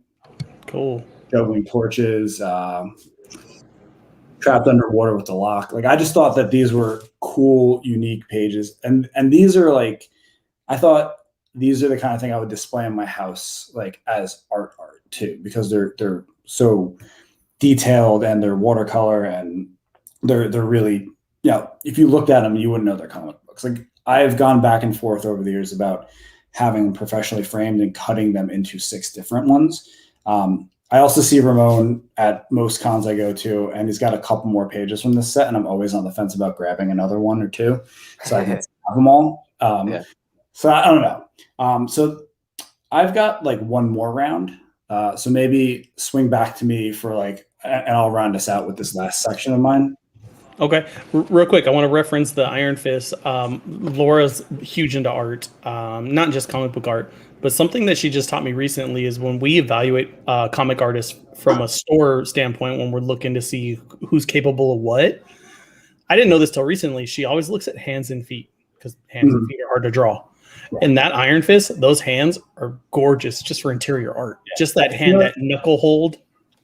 Cool. juggling torches, trapped underwater with the lock. Like, I just thought that these were cool, unique pages, and these are like, I thought these are the kind of thing I would display in my house, like as art too, because they're so detailed and they're watercolor and they're really, if you looked at them, you wouldn't know they're comic books. Like, I've gone back and forth over the years about having them professionally framed and cutting them into 6 different ones. I also see Ramon at most cons I go to, and he's got a couple more pages from this set, and I'm always on the fence about grabbing another 1 or 2 so I can have them all. So I don't know. So I've got like 1 more round. So maybe swing back to me for like, and I'll round us out with this last section of mine. Okay, real quick, I want to reference the Iron Fist. Laura's huge into art, not just comic book art, but something that she just taught me recently is when we evaluate comic artists from a store standpoint, when we're looking to see who's capable of what. I didn't know this till recently. She always looks at hands and feet because hands and feet are hard to draw. And that Iron Fist, those hands are gorgeous just for interior art. Yeah. Just that hand, that knuckle hold.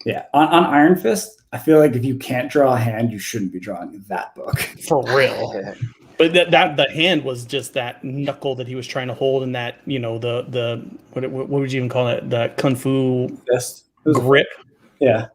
Yeah, on Iron Fist, I feel like if you can't draw a hand, you shouldn't be drawing that book. For real. But that the hand was just that knuckle that he was trying to hold, and that, the what would you even call it? The kung fu fist grip. Yeah.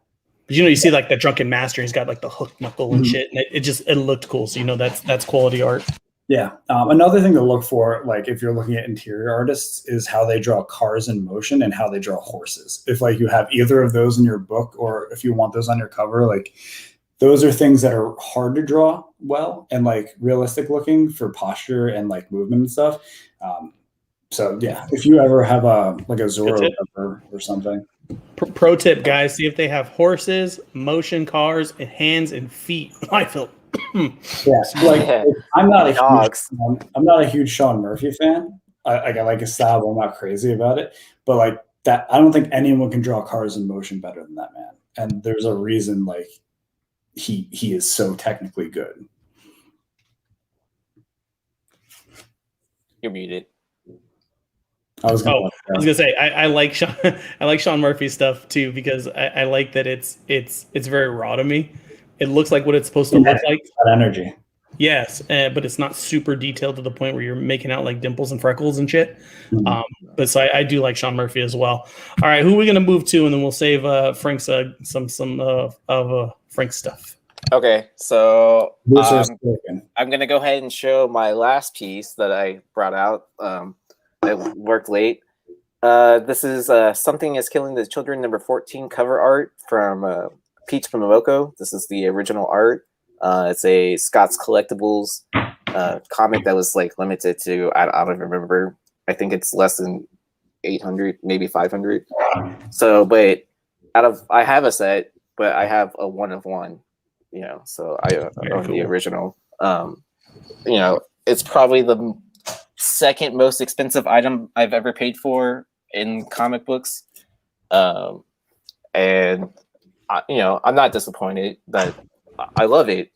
But you see like the drunken master, he's got like the hook knuckle and shit, and it looked cool. So that's quality art. Yeah. Another thing to look for, like if you're looking at interior artists, is how they draw cars in motion and how they draw horses. If like you have either of those in your book, or if you want those on your cover, like those are things that are hard to draw well and like realistic looking for posture and like movement and stuff. So yeah, if you ever have a Zorro cover or something. Pro tip, guys, see if they have horses, motion cars, and hands and feet. I feel. I'm not a huge Sean Murphy fan. I like his style, but I'm not crazy about it. But like that, I don't think anyone can draw cars in motion better than that man. And there's a reason, like he is so technically good. You're muted. I was gonna say I like Sean. I like Sean Murphy stuff too, because I like that it's very raw to me. It looks like what it's supposed to look like. That energy. Yes, but it's not super detailed to the point where you're making out like dimples and freckles and shit. But so I do like Sean Murphy as well. All right, who are we gonna move to, and then we'll save Frank's some of Frank's stuff. Okay, so I'm gonna go ahead and show my last piece that I brought out. I worked late. This is Something is Killing the Children, number 14 cover art from Peach Momoko. This is the original art. It's a Scott's Collectibles comic that was like limited to, I don't remember. I think it's less than 800, maybe 500. So, but I have a set, but I have a 1 of 1. So I own the original. It's probably the second most expensive item I've ever paid for in comic books, and I'm not disappointed. That I love it.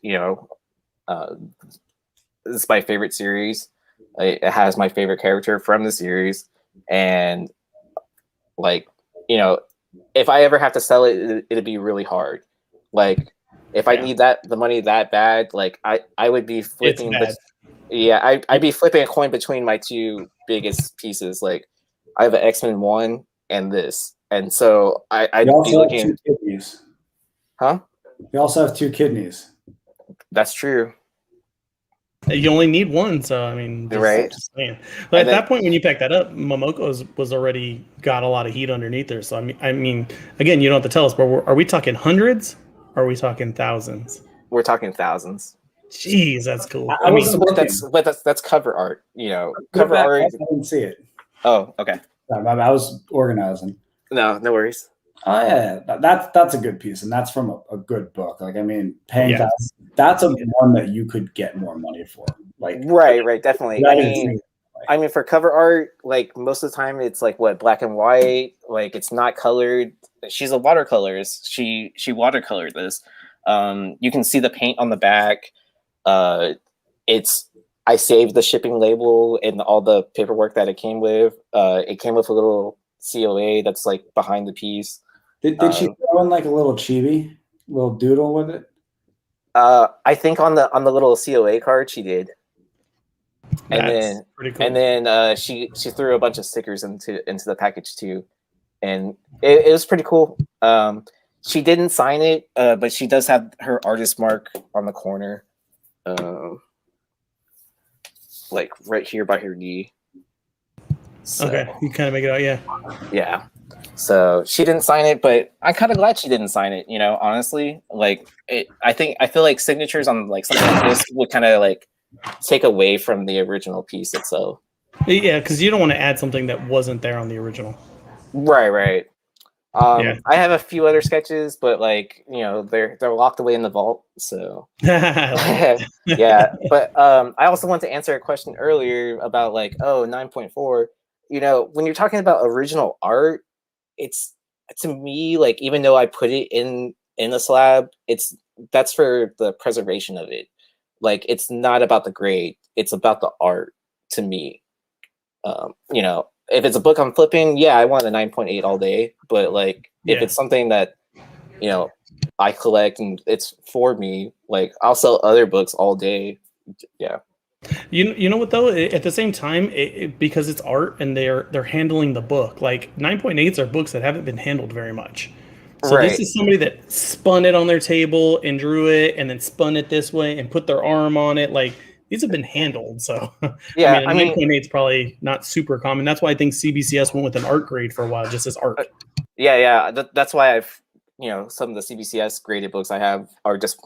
It's my favorite series. It has my favorite character from the series, and if I ever have to sell it, it'd be really hard. Like if I need the money that bad, like I would be flipping. I'd be flipping a coin between my 2 biggest pieces. Like I have an X-Men 1 and this, and so I'd be looking. 2 kidneys. Huh? You also have 2 kidneys. That's true. You only need 1, so I mean, right. But at that point, when you pack that up, Momoko was already got a lot of heat underneath her. So I mean, again, you don't have to tell us, but are we talking hundreds? Or are we talking thousands? We're talking thousands. Jeez, that's cool. I mean, that's cover art. Cover art. I didn't see it. Oh, okay. I was organizing. No worries. Oh yeah, that's a good piece, and that's from a good book. Like I mean, paying that's a one that you could get more money for. Like right, definitely. I mean, for cover art, like most of the time, it's like black and white. Like it's not colored. She's a watercolorist. She watercolored this. You can see the paint on the back. I saved the shipping label and all the paperwork that it came with. It came with a little COA that's like behind the piece. Did she throw in like a little chibi, little doodle with it? I think on the little COA card she did. That's pretty cool. And then she threw a bunch of stickers into the package too, and it was pretty cool. She didn't sign it, but she does have her artist mark on the corner, like right here by her knee. So, okay, you kind of make it out, yeah. Yeah. So she didn't sign it, but I'm kind of glad she didn't sign it. You know, honestly, like I feel like signatures on like something like this would kind of like take away from the original piece itself. Yeah, because you don't want to add something that wasn't there on the original. Right. Yeah. I have a few other sketches, but like, you know, they're locked away in the vault. So yeah. But I also want to answer a question earlier about like, 9.4. You know, when you're talking about original art, it's, to me, like, even though I put it in the slab, that's for the preservation of it. Like, it's not about the grade, it's about the art to me. You know, if it's a book I'm flipping, yeah, I want a 9.8 all day. But like, if it's something that, you know, I collect and it's for me, like, I'll sell other books all day. Yeah. You know what though? At the same time, because it's art and they're handling the book. Like 9.8s are books that haven't been handled very much. So this is somebody that spun it on their table and drew it and then spun it this way and put their arm on it. Like these have been handled. So yeah, I mean, 9.8 is probably not super common. That's why I think CBCS went with an art grade for a while, just as art. Yeah. That's why I've, you know, some of the CBCS graded books I have are just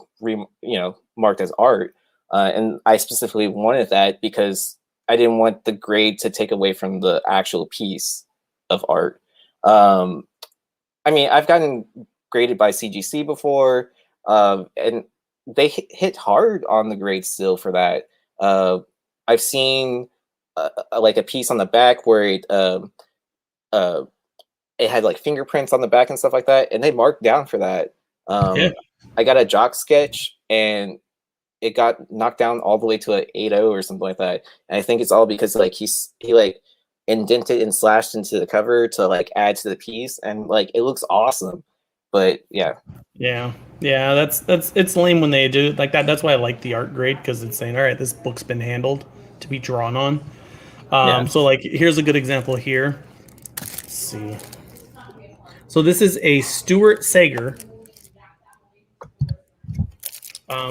marked as art. And I specifically wanted that because I didn't want the grade to take away from the actual piece of art. I mean, I've gotten graded by CGC before, and they hit hard on the grade still for that. I've seen like a piece on the back where it had like fingerprints on the back and stuff like that, and they marked down for that. I got a jock sketch, and it got knocked down all the way to an 8.0 or something like that. And I think it's all because like he like indented and slashed into the cover to like add to the piece, and like it looks awesome. But yeah, that's it's lame when they do like that. That's why I like the art grade, because it's saying, all right, this book's been handled to be drawn on. So like here's a good example here. Let's see. So this is a Stuart Sager.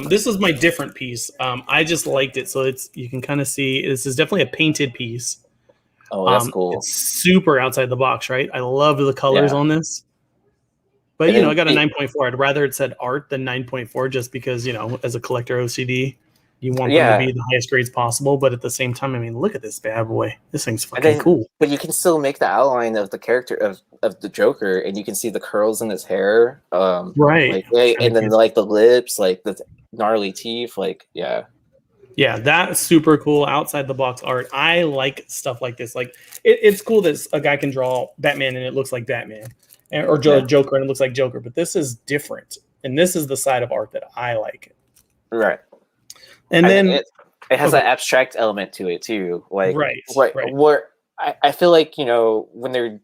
This is my different piece. I just liked it, so you can kind of see this is definitely a painted piece. Oh, that's cool. It's super outside the box, right? I love the colors on this. But I got a 9.4. I'd rather it said art than 9.4, just because, as a collector OCD, you want them to be the highest grades possible. But at the same time, I mean, look at this bad boy. This thing's fucking cool. But you can still make the outline of the character of the Joker, and you can see the curls in his hair. Right. And then like the lips, like the gnarly teeth, like Yeah, that's super cool. Outside the box art. I like stuff like this. Like it's cool that a guy can draw Batman and it looks like Batman, or Joker and it looks like Joker. But this is different, and this is the side of art that I like. Right. And then it has that abstract element to it too. Like right. Where I feel like when they're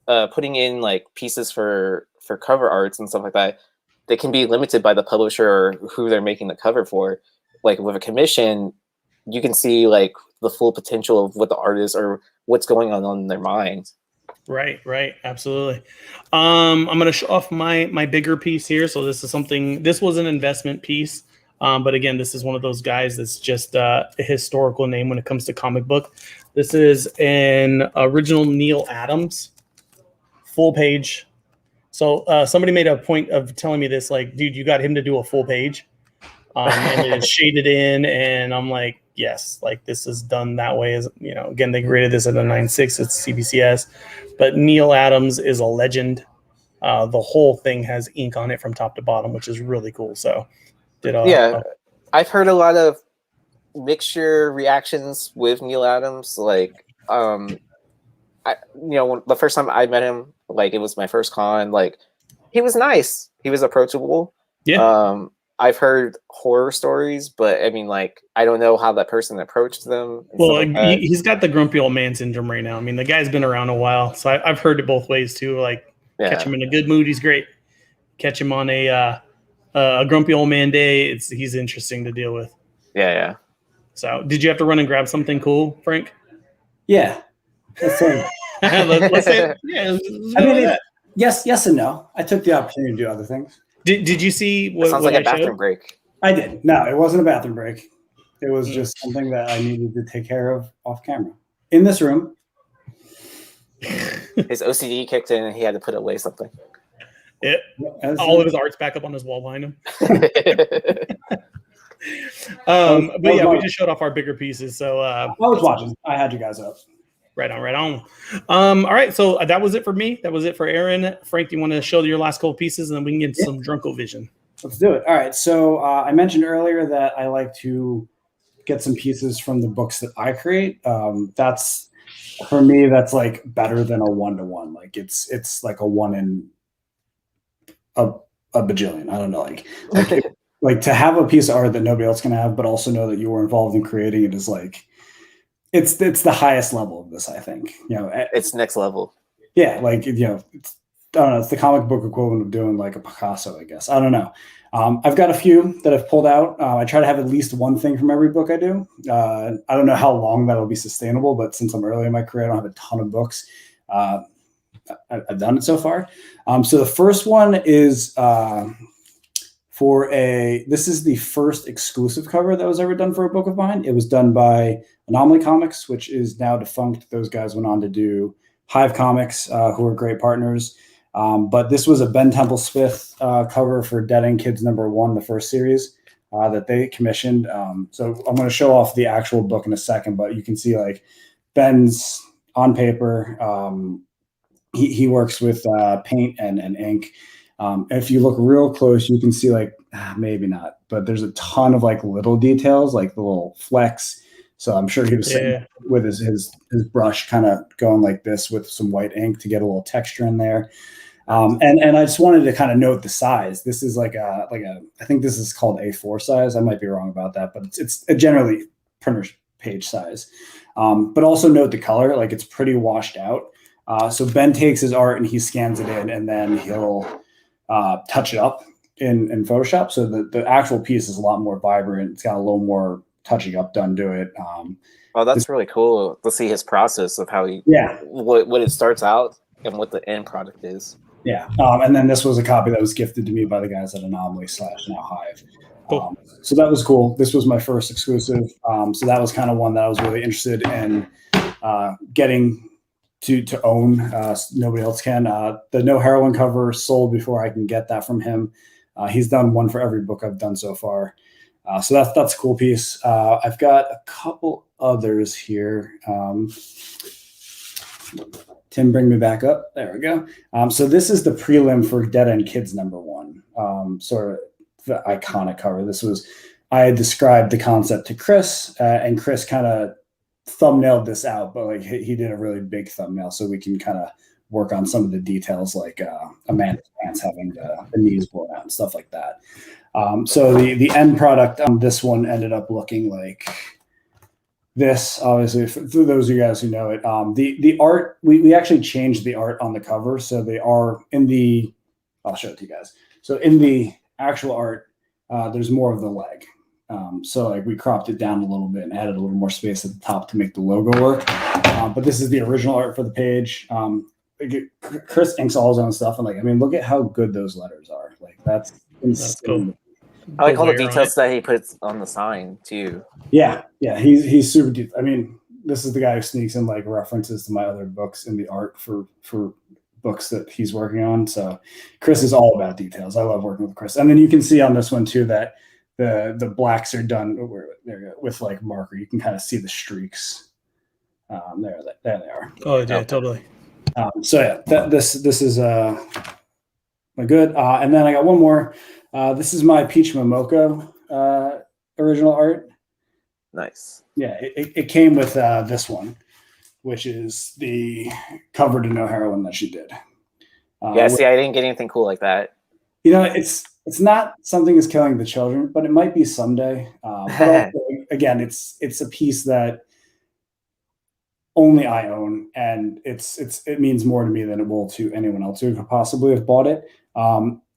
putting in like pieces for cover arts and stuff like that, they can be limited by the publisher or who they're making the cover for. Like with a commission, you can see like the full potential of what the artist or what's going on in their minds. Right, absolutely. I'm going to show off my bigger piece here. So this was an investment piece. But again, this is one of those guys that's just a historical name when it comes to comic book. This is an original Neil Adams full page. So somebody made a point of telling me this, like, dude, you got him to do a full page. And it's shaded in, and I'm like, yes, like this is done that way. As again, they graded this at a 9.6. It's CBCS, but Neil Adams is a legend. The whole thing has ink on it from top to bottom, which is really cool. So, I've heard a lot of mixture reactions with Neil Adams. Like, the first time I met him, like it was my first con. Like, he was nice. He was approachable. Yeah. I've heard horror stories, but I mean, like, I don't know how that person approached them. Well, he's got the grumpy old man syndrome right now. I mean, the guy's been around a while, so I've heard it both ways too. Like, Catch him in a good mood, he's great. Catch him on a grumpy old man day, he's interesting to deal with. Yeah. So, did you have to run and grab something cool, Frank? Yeah. Let's say let's say, yeah. I mean, yes and no. I took the opportunity to do other things. Did you see what? Sounds like a bathroom break. I did. No, it wasn't a bathroom break. It was just something that I needed to take care of off camera in this room. His OCD kicked in, and he had to put away something. Yeah, all of his art's back up on his wall behind him. But yeah, we just showed off our bigger pieces. So I was watching. I had you guys up. Right on. All right, so that was it for me. That was it for Aaron. Frank, do you want to show your last couple pieces, and then we can get some Drunko vision? Let's do it. All right. So I mentioned earlier that I like to get some pieces from the books that I create. That's for me. That's like better than a 1-to-1. Like it's like a 1 in a bajillion. I don't know. Like to have a piece of art that nobody else can have, but also know that you were involved in creating it is like it's the highest level of this. I think it's next level. Yeah, like it's, I don't know. It's the comic book equivalent of doing like a Picasso, I guess. I don't know. I've got a few that I've pulled out. I try to have at least one thing from every book I do. I don't know how long that'll be sustainable, but since I'm early in my career, I don't have a ton of books. I've done it so far. So the first one is this is the first exclusive cover that was ever done for a book of mine. It was done by Anomaly Comics, which is now defunct. Those guys went on to do Hive Comics, who are great partners. But this was a Ben Temple Smith cover for Dead End Kids #1, the first series that they commissioned. So I'm going to show off the actual book in a second, but you can see like Ben's on paper. He works with paint and ink. If you look real close, you can see like maybe not, but there's a ton of like little details, like the little flecks. So I'm sure he was sitting with his brush kind of going like this with some white ink to get a little texture in there. And I just wanted to kind of note the size. This is like a I think this is called A4 size. I might be wrong about that, but it's a generally printer's page size. But also note the color, like it's pretty washed out. So Ben takes his art and he scans it in, and then he'll touch it up in Photoshop. So the actual piece is a lot more vibrant. It's got a little more touching up done to it. Oh, that's really cool to see his process of how he what it starts out and what the end product is. Yeah. And then this was a copy that was gifted to me by the guys at Anomaly / now Hive. Cool. So that was cool. This was my first exclusive. So that was kind of one that I was really interested in getting to own. Nobody else can. The No Heroine cover sold before I can get that from him. He's done one for every book I've done so far. So that's a cool piece. I've got a couple others here. Tim, bring me back up. There we go. So this is the prelim for Dead End Kids #1, sort of the iconic cover. I had described the concept to Chris, and Chris kind of thumbnailed this out, but like he did a really big thumbnail, so we can kind of work on some of the details, like Amanda's pants having the knees blown out and stuff like that. So the end product on this one ended up looking like this. Obviously, for those of you guys who know it, the art, we actually changed the art on the cover, so they are in the. I'll show it to you guys. So in the actual art, there's more of the leg. So like we cropped it down a little bit and added a little more space at the top to make the logo work. But this is the original art for the page. Chris inks all his own stuff, and like I mean, look at how good those letters are. Like that's insane. That's cool. I like all the details that he puts on the sign too. Yeah, he's super deep. I mean, this is the guy who sneaks in like references to my other books in the art for books that he's working on. So Chris is all about details. I love working with Chris. And then you can see on this one too that the blacks are done with like marker. You can kind of see the streaks. There they are. Oh yeah, totally. So yeah, this is my good. And then I got one more. This is my Peach Momoko original art. Nice. Yeah, it came with this one, which is the cover to No Heroine that she did. See, I didn't get anything cool like that. You know, it's not Something Is Killing the Children, but it might be someday. But also, again, it's a piece that only I own, and it means more to me than it will to anyone else who could possibly have bought it.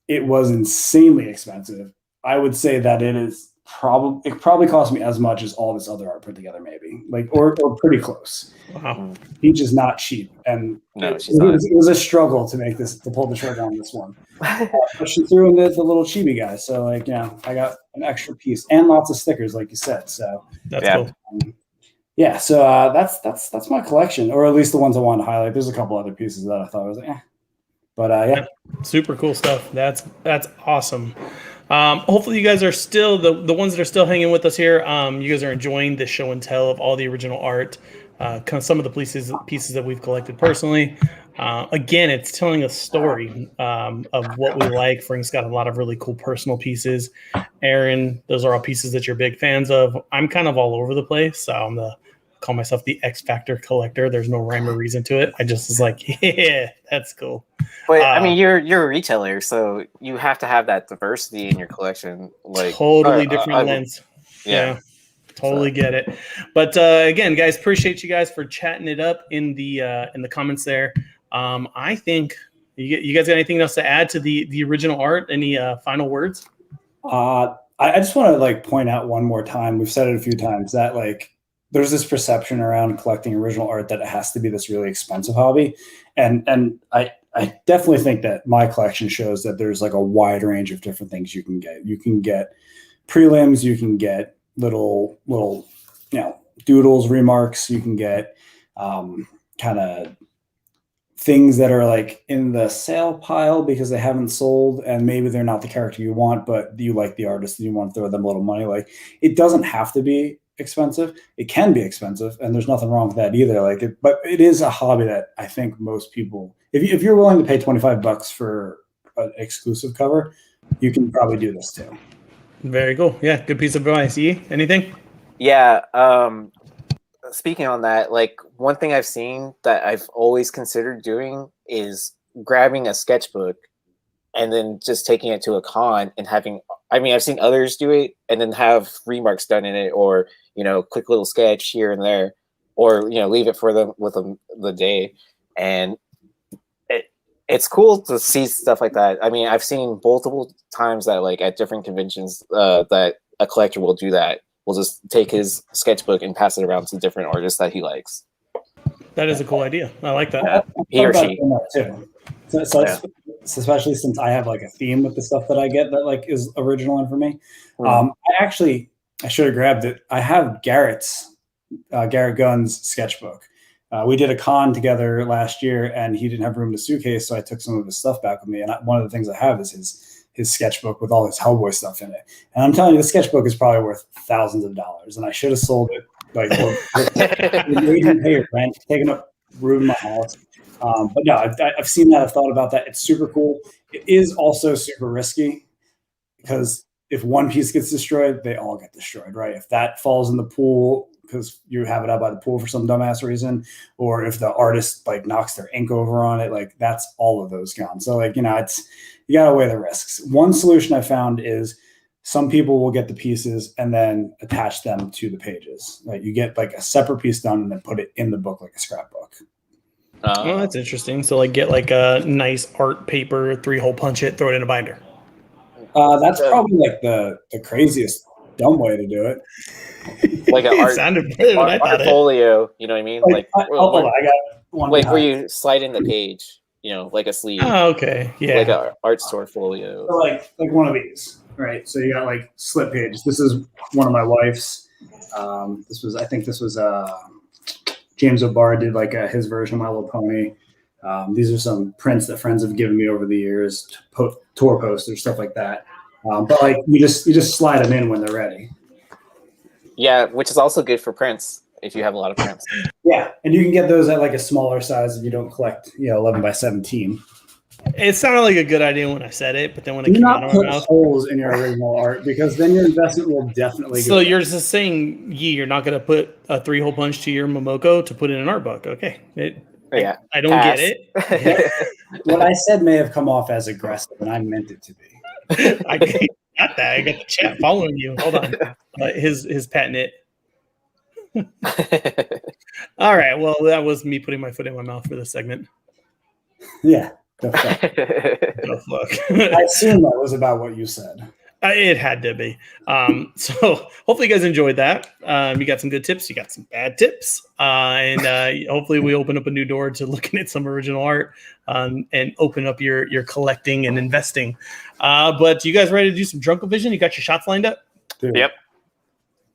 It was insanely expensive. I would say that it probably cost me as much as all this other art put together, maybe, like or pretty close. Wow. Peach is not cheap, and No, it was a struggle to pull the trigger on this one. But she threw in the little chibi guy, so like, yeah, I got an extra piece and lots of stickers, like you said. So That's cool. Yeah, so that's my collection, or at least the ones I wanted to highlight. There's a couple other pieces that I thought I was like, but yeah, super cool stuff. That's awesome. Hopefully you guys are still the ones that are still hanging with us here. You guys are enjoying the show and tell of all the original art. Some of the pieces that we've collected personally. Again, it's telling a story of what we like. Frank's got a lot of really cool personal pieces. Aaron, those are all pieces that you're big fans of. I'm kind of all over the place. So I'm call myself the X Factor collector. There's no rhyme or reason to it. I just was like, yeah, that's cool. But I mean, you're a retailer, so you have to have that diversity in your collection. Like totally different lens. Yeah. Totally get it. But again, guys, appreciate you guys for chatting it up in the comments there. I think you guys got anything else to add to the original art? Any final words? I just want to like point out one more time. We've said it a few times that like there's this perception around collecting original art that it has to be this really expensive hobby, and I definitely think that my collection shows that there's like a wide range of different things you can get. You can get prelims, you can get little doodles, remarks, you can get kind of things that are like in the sale pile because they haven't sold and maybe they're not the character you want, but you like the artist and you want to throw them a little money. Like, it doesn't have to be expensive. It can be expensive, and there's nothing wrong with that either. But it is a hobby that I think most people, if you're willing to pay $25 for an exclusive cover, you can probably do this too. Very cool. Yeah, good piece of advice. Anything? Yeah. Speaking on that, like one thing I've seen that I've always considered doing is grabbing a sketchbook and then just taking it to a con and having, I mean, I've seen others do it and then have remarks done in it, or, quick little sketch here and there, or, leave it for them with the day. And it's cool to see stuff like that. I mean, I've seen multiple times that like at different conventions that a collector will do that. Will just take his sketchbook and pass it around to different artists that he likes. That is a cool idea. I like that. He or she. Too. So especially since I have like a theme with the stuff that I get that like is original and for me. I should have grabbed it. I have Garrett Gunn's sketchbook. We did a con together last year and he didn't have room in a suitcase, so I took some of his stuff back with me. And one of the things I have is his sketchbook with all his Hellboy stuff in it. And I'm telling you, the sketchbook is probably worth thousands of dollars. And I should have sold it. Like, made him pay rent, taking up room in my house. But no, I've seen that. I've thought about that. It's super cool. It is also super risky because if one piece gets destroyed, they all get destroyed, right? If that falls in the pool because you have it out by the pool for some dumbass reason, or if the artist like knocks their ink over on it, like that's all of those gone. So like, you gotta weigh the risks. One solution I found is some people will get the pieces and then attach them to the pages. Like you get like a separate piece done and then put it in the book like a scrapbook. Oh, that's interesting. So like get like a nice art paper, 3-hole punch it, throw it in a binder. That's probably like the craziest dumb way to do it. Like an art folio, you know what I mean? I got one. Like where you slide in the page, like a sleeve. Oh, okay. Yeah. Like an art store folio. So like one of these, right? So you got like slip pages. This is one of my wife's. This was James O'Barr did like his version of My Little Pony. These are some prints that friends have given me over the years, tour posters, stuff like that. But like you just slide them in when they're ready. Yeah, which is also good for prints if you have a lot of prints. Yeah, and you can get those at like a smaller size if you don't collect, 11 by 17. It sounded like a good idea when I said it, but then when it came out of my my mouth, holes in your original art because then your investment will definitely. So you're just saying you're not going to put a 3-hole punch to your Momoko to put in an art book? Okay. Yeah, I don't get it. What I said may have come off as aggressive, and I meant it to be. I got that. I got the chat following you. Hold on. His patent it. All right. Well, that was me putting my foot in my mouth for this segment. Yeah. The fuck. Oh, fuck. I assume that was about what you said. It had to be. So hopefully you guys enjoyed that. You got some good tips. You got some bad tips. And hopefully we open up a new door to looking at some original art and open up your collecting and investing. But you guys ready to do some Drunkovision? You got your shots lined up? Dude, Yep.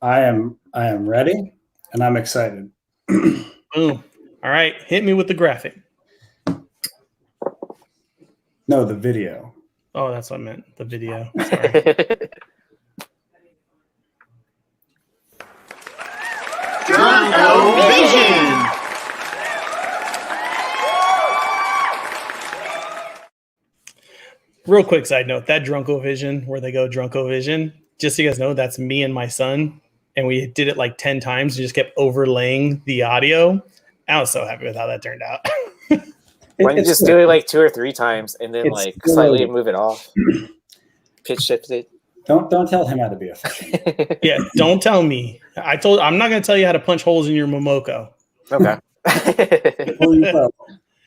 I am ready and I'm excited. Boom. All right. Hit me with the graphic. No, the video. Oh, that's what I meant. The video. Sorry. Drunkovision! Real quick side note, that Drunkovision, where they go Drunkovision, just so you guys know, that's me and my son. And we did it like 10 times. We just kept overlaying the audio. I was so happy with how that turned out. Why don't you just do it like 2 or 3 times and then like slightly move it off? Pitch shift it. Don't tell him how to be efficient. Yeah, don't tell me. I'm not going to tell you how to punch holes in your Momoko. Okay.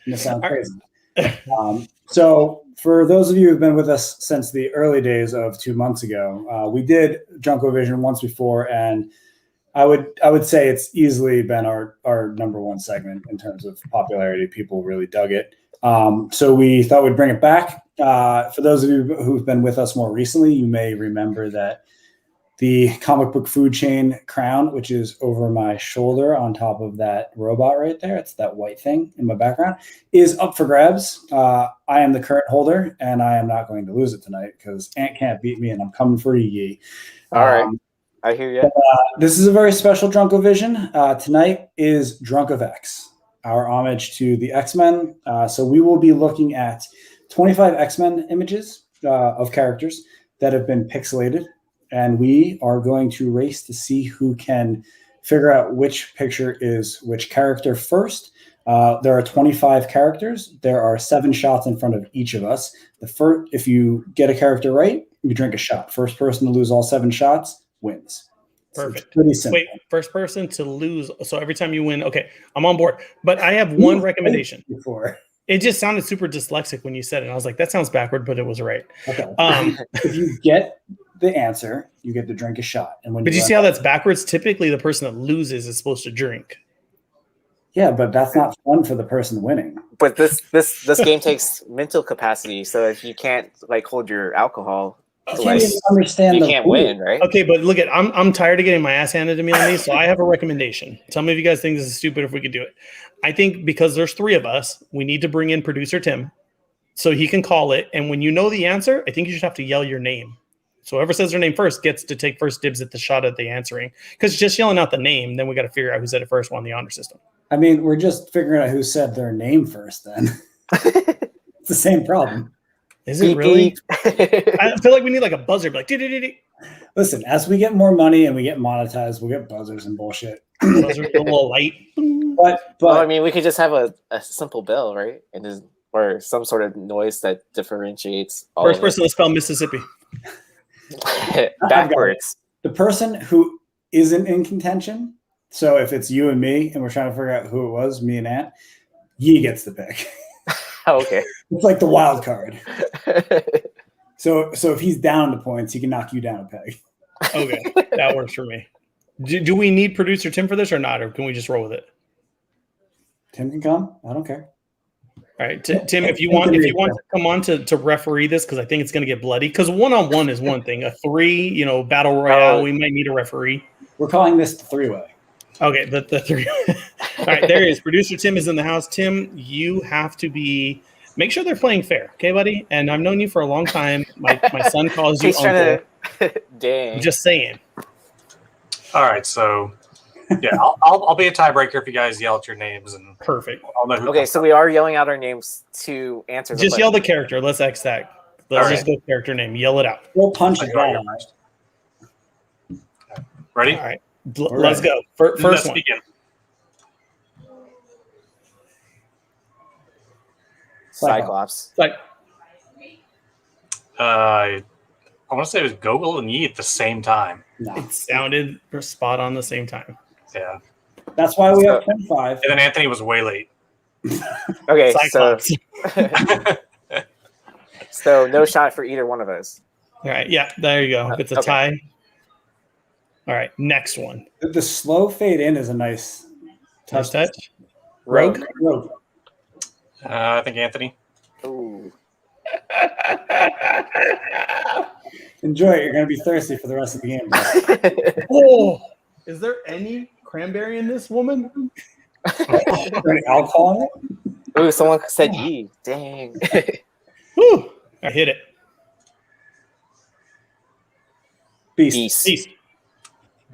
This sounds crazy. So for those of you who've been with us since the early days of 2 months ago, we did Drunkovision once before, and I would say it's easily been our number one segment in terms of popularity. People really dug it. So we thought we'd bring it back. For those of you who've been with us more recently, you may remember that the comic book food chain crown, which is over my shoulder on top of that robot right there, it's that white thing in my background, is up for grabs. I am the current holder, and I am not going to lose it tonight because Ant can't beat me, and I'm coming for you, Yee. All right. I hear you. This is a very special Drunkovision. Tonight is Drunk of X, our homage to the X-Men. So we will be looking at 25 X-Men images of characters that have been pixelated, and we are going to race to see who can figure out which picture is which character first. There are 25 characters. There are 7 shots in front of each of us. If you get a character right, you drink a shot. First person to lose all 7 shots wins. Perfect. It's pretty simple. Wait, first person to lose. So every time you win, okay, I'm on board. But I have one recommendation. Before. It just sounded super dyslexic when you said it. I was like, that sounds backward, but it was right. Okay. If you get the answer, you get to drink a shot. And when but you see how that's backwards? Typically, the person that loses is supposed to drink. Yeah, but that's not fun for the person winning. But this game takes mental capacity, so if you can't like hold your alcohol, You can't even understand you the can't rule. win, right? Okay, but look at I'm tired of getting my ass handed to me on these, so I have a recommendation. Tell me if you guys think this is stupid, if we could do it. I think because there's 3 of us, we need to bring in producer Tim so he can call it. And when you know the answer, I think you should have to yell your name. So whoever says their name first gets to take first dibs at the shot at the answering. Because just yelling out the name, then we got to figure out who said it first on the honor system. I mean, we're just figuring out who said their name first then. It's the same problem. Is it really? I feel like we need like a buzzer, like dee-dee-dee-dee. Listen, as we get more money and we get monetized, we'll get buzzers and bullshit. Buzzers, a little light. But Well, I mean, we could just have a simple bell, right? And just, or some sort of noise that differentiates all First of person to spell Mississippi. it. Backwards. the person who isn't in contention, so if it's you and me and we're trying to figure out who it was, me and Ant, Yee gets the pick. Oh, okay. It's like the wild card. So if he's down to points, he can knock you down a peg. Okay, that works for me. Do we need producer Tim for this or not, or can we just roll with it? Tim can come. I don't care. All right, Tim, if you want to come on to referee this, because I think it's going to get bloody. Because 1-on-1 is one thing. A 3, battle royale, we might need a referee. We're calling this the 3-way. Okay, the 3. All right, there he is. Producer Tim is in the house. Tim, you have to make sure they're playing fair, okay, buddy? And I've known you for a long time. My son calls you He's uncle. trying to. Dang. I'm just saying. All right, so yeah, I'll be a tiebreaker if you guys yell at your names, and Perfect. I'll know who. Okay, so we are yelling out our names to answer. Just yell the character. Let's X that. Let's All just go character name. Yell it out. We'll punch it I'll go down. first. Ready? All right. Let's go. First Let's one. begin. Cyclops. Like, I want to say it was Gogol and Yee at the same time. No. it sounded spot on the same time. Yeah. That's why we have 25. And then Anthony was way late. Okay, Cyclops. so no shot for either one of us. All right. Yeah, there you go. It's a Okay. tie. All right. Next one. The slow fade in is a nice Touch. Rogue. Rogue. I think Anthony. Ooh. Enjoy it. You're going to be thirsty for the rest of the game. Oh, is there any cranberry in this woman? Any alcohol in it? Ooh, someone said ye. Dang. Woo! I hit it. Beast. Beast.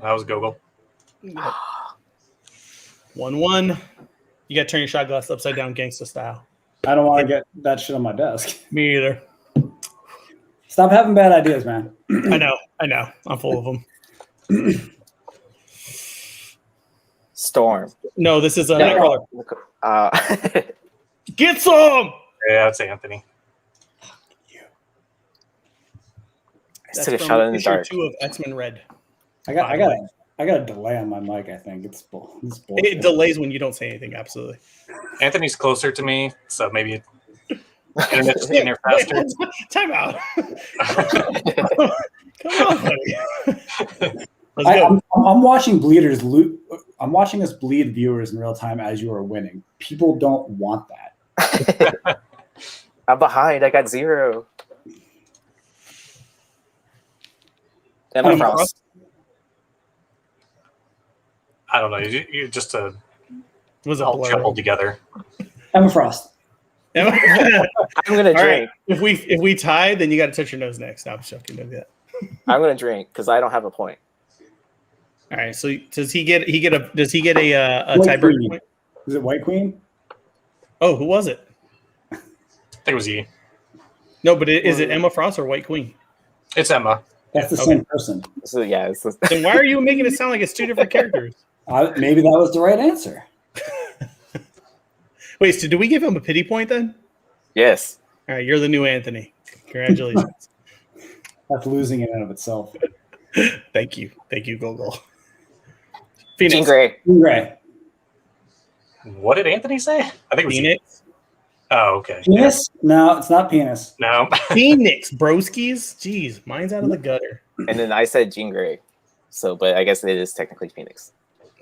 That was Gogol. 1-1. You got to turn your shot glass upside down, gangsta style. I don't want to get that shit on my desk. Me either. Stop having bad ideas, man. I know. I'm full of them. Storm. No, this is a Yeah. Nightcrawler. Get some! Yeah, it's Anthony. I took a shot in the issue dark. 2 of X-Men Red. I got a delay on my mic. I think it's bullshit. It delays when you don't say anything. Absolutely. Anthony's closer to me, so maybe internet's getting there faster. Time out. Come on, buddy. Let's go. I'm watching bleeders. I'm watching us bleed viewers in real time as you are winning. People don't want that. I'm behind. I got 0. Emma Frost. I don't know. You just Was a all blur. jumbled together. Emma Frost. I'm gonna All drink. right. If we tie, then you got to touch your nose next. No, I'm joking. Don't do that. I'm gonna drink because I don't have a point. All right. So does he get a White tiebreaker Queen. point? Is it White Queen? Oh, who was it? I think it was E. No, but is it Emma Frost or White Queen? It's Emma. That's the same person. So yeah, it's Then why are you making it sound like it's 2 different characters? Maybe that was the right answer. Wait, so do we give him a pity point then? yes. All right, you're the new Anthony. Congratulations. That's losing in and of itself. Thank you, Gogol. Phoenix. Jean Grey. Gray. What did Anthony say? I think it was E. Phoenix. Oh, okay. Penis? No, it's not penis. No. Phoenix, broskies. Jeez, mine's out of the gutter. And then I said Jean Grey. So, but I guess it is technically Phoenix.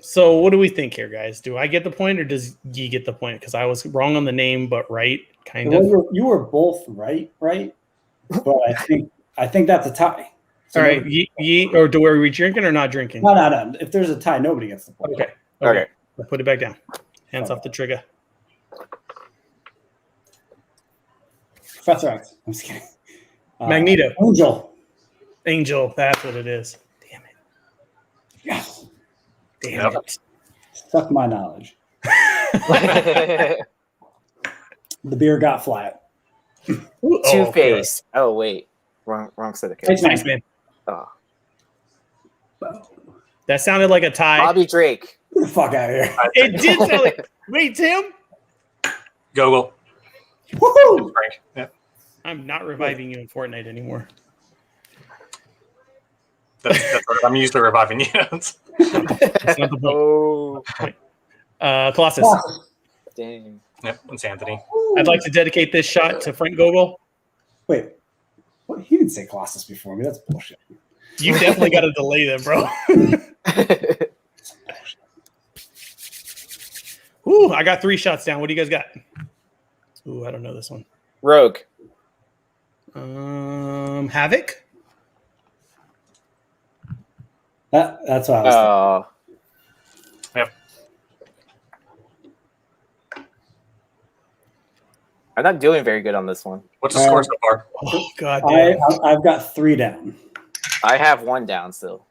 So what do we think here, guys? Do I get the point or does Yi get the point? Because I was wrong on the name, but right, kind of. You were both right? But I think that's a tie. So All right, Yi, or do we drinking or not drinking? No. If there's a tie, nobody gets the point. Okay. Okay. I'll put it back down. Hands off the trigger. Professor X. I'm just kidding. Magneto. Angel. That's what it is. Damn it. Yes. Damn Yep. it. Suck my knowledge. The beer got flat. Ooh, Two-Face. Oh wait, wrong set of Hey, characters. Nice, man. Oh. That sounded like a tie. Bobby Drake. Get the fuck out of here. It did sound like. Wait, Tim? Gogol. Woohoo! Frank. Yeah. I'm not reviving you in Fortnite anymore. That's right. I'm used to reviving you. That's not the point. Oh, Colossus. dang. Yep, it's Anthony. I'd like to dedicate this shot to Frank Gogol. Wait. What? He didn't say Colossus before me. That's bullshit. You definitely got to delay them, bro. Ooh, I got 3 shots down. What do you guys got? Ooh, I don't know this one. Rogue. Havoc. That's what I was Oh, Yep. I'm not doing very good on this one. What's the score so far? Oh God thinking. damn. I've got 3 down. I have 1 down still.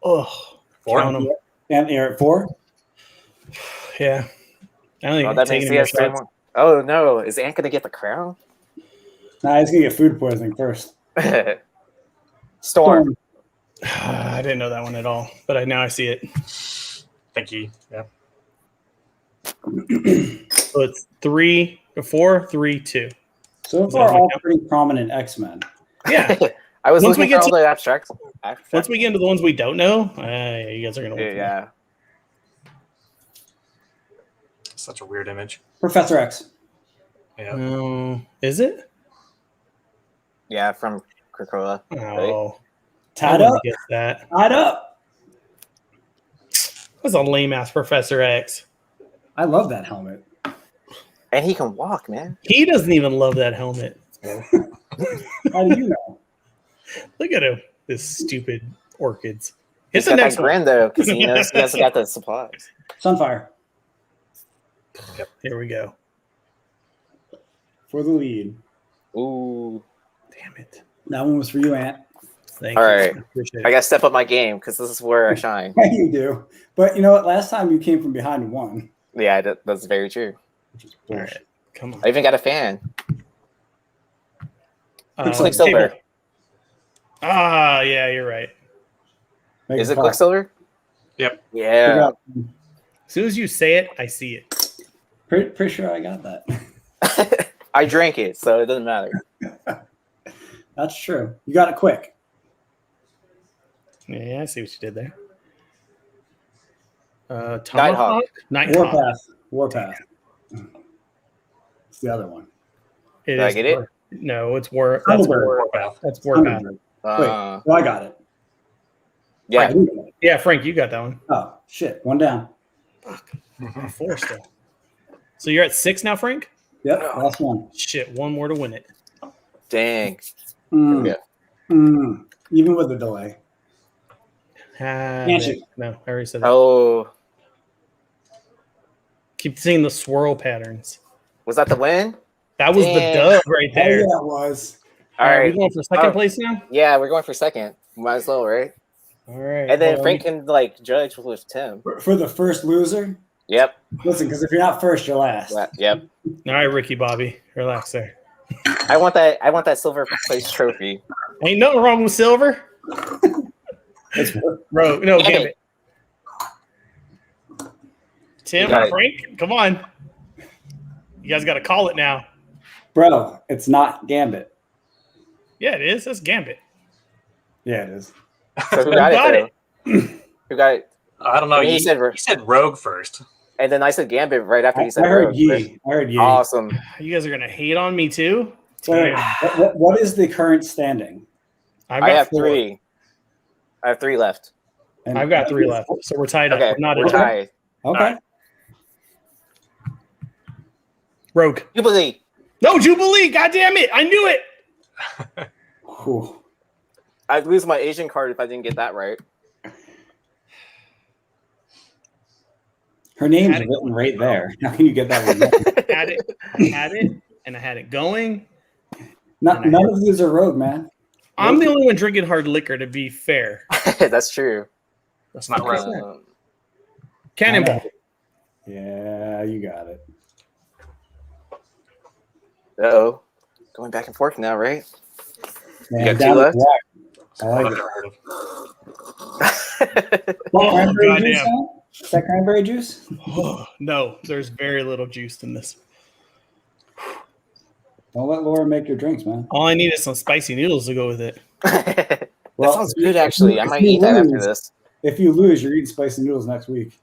Oh, 4? count 'em. And you're at 4? Yeah. I don't Oh, think that taking makes any more yes, 3 shots. more. Oh no, is Ant gonna get the crown? Nah, he's gonna get food poisoning first. Storm. I didn't know that one at all, but now I see it. Thank you. Yeah. So it's 3, 4, 3, 2. So Does that far, make all sense? pretty prominent X-Men. Yeah. I was Once we looking for get all the abstract. Once we get into the ones we don't know, you guys are gonna win. Yeah. Such a weird image. Professor X. Yeah. Is it? Yeah, from Krakoa. Oh, Tied I up. wouldn't guess that. Tied up. That's a lame ass Professor X. I love that helmet. And he can walk, man. He doesn't even love that helmet. How do you know? Look at him. This stupid orchids. He's It's the got next that one. grin though, because he knows he hasn't got the supplies. Sunfire Here we go. for the lead. Ooh. Damn it. That one was for you, Ant. Thank All you. right. Appreciate I it. gotta step up my game because this is where I shine. Yeah, you do. But you know what? Last time you came from behind and won. Yeah, that's very true. Which is All bullshit. right. Come on. I even got a fan. Quicksilver. Quicksilver. Yeah, you're right. Make Is a it call. Quicksilver? Yep. Yeah. As soon as you say it, I see it. Pretty sure I got that. I drank it, so it doesn't matter. That's true. You got it quick. Yeah, I see what you did there. Nighthawk. Tomahawk? Nighthawk. Warpath. It's the other one. Did I get it? No, it's War. Hummingbird. That's War. Warpath. That's Warpath. Wait, Uh, well, I got it. yeah. Yeah, Frank, you got that one. Oh, shit. One down. Four still. So you're at 6 now, Frank? Yep, last one. Shit, one more to win it. Dang. Mm. Yeah. Mm. Even with the delay. Have Can't it. you? No, I already said that. Oh, Keep seeing the swirl patterns. was that the win? That was the Dang. dub right Oh, there. yeah, it was. All Are we right. going for second place now? Yeah, we're going for second. Might as well, right? All right. And then hold on. Frank can like judge with Tim. For the first loser, Yep. listen, because if you're not first, you're last. Yep. All right, Ricky Bobby, relax there. I want that silver place trophy. Ain't nothing wrong with silver. It's worth- Bro, no, Damn Gambit. Tim, You got it. Frank, come on. You guys got to call it now. Bro, it's not Gambit. Yeah, it is. That's Gambit. Yeah, it is. So who got, got it, though? Who got it? I don't know. I mean, You he said Rogue first. And then I said Gambit right after I you said heard Rogue. Yee. I heard Yee. Awesome. You guys are going to hate on me too? Wait, Damn. what is the current standing? I've I got have 4. 3. I have 3 left. And I've got 3 left. So we're tied up. Okay, We're not we're in tied. Okay. Rogue. Jubilee. No, Jubilee. God damn it. I knew it. Whew. I'd lose my Asian card if I didn't get that right. Her name's Had it written right there. How can you get that one? Had it, and I had it going. None of these are rogue, man. I'm the only one drinking hard liquor, to be fair. That's true. That's not right. Cannonball. Yeah, you got it. Uh-oh. Going back and forth now, right? Man, got 2 down left? the block. I I've like it. never heard of. Oh, Cranberry juice, goddamn. huh? Is that cranberry juice? No, there's very little juice in this. Don't let Laura make your drinks, man. All I need is some spicy noodles to go with it. That Well, sounds good, actually. I if might you eat that after lose- this. If you lose, you're eating spicy noodles next week.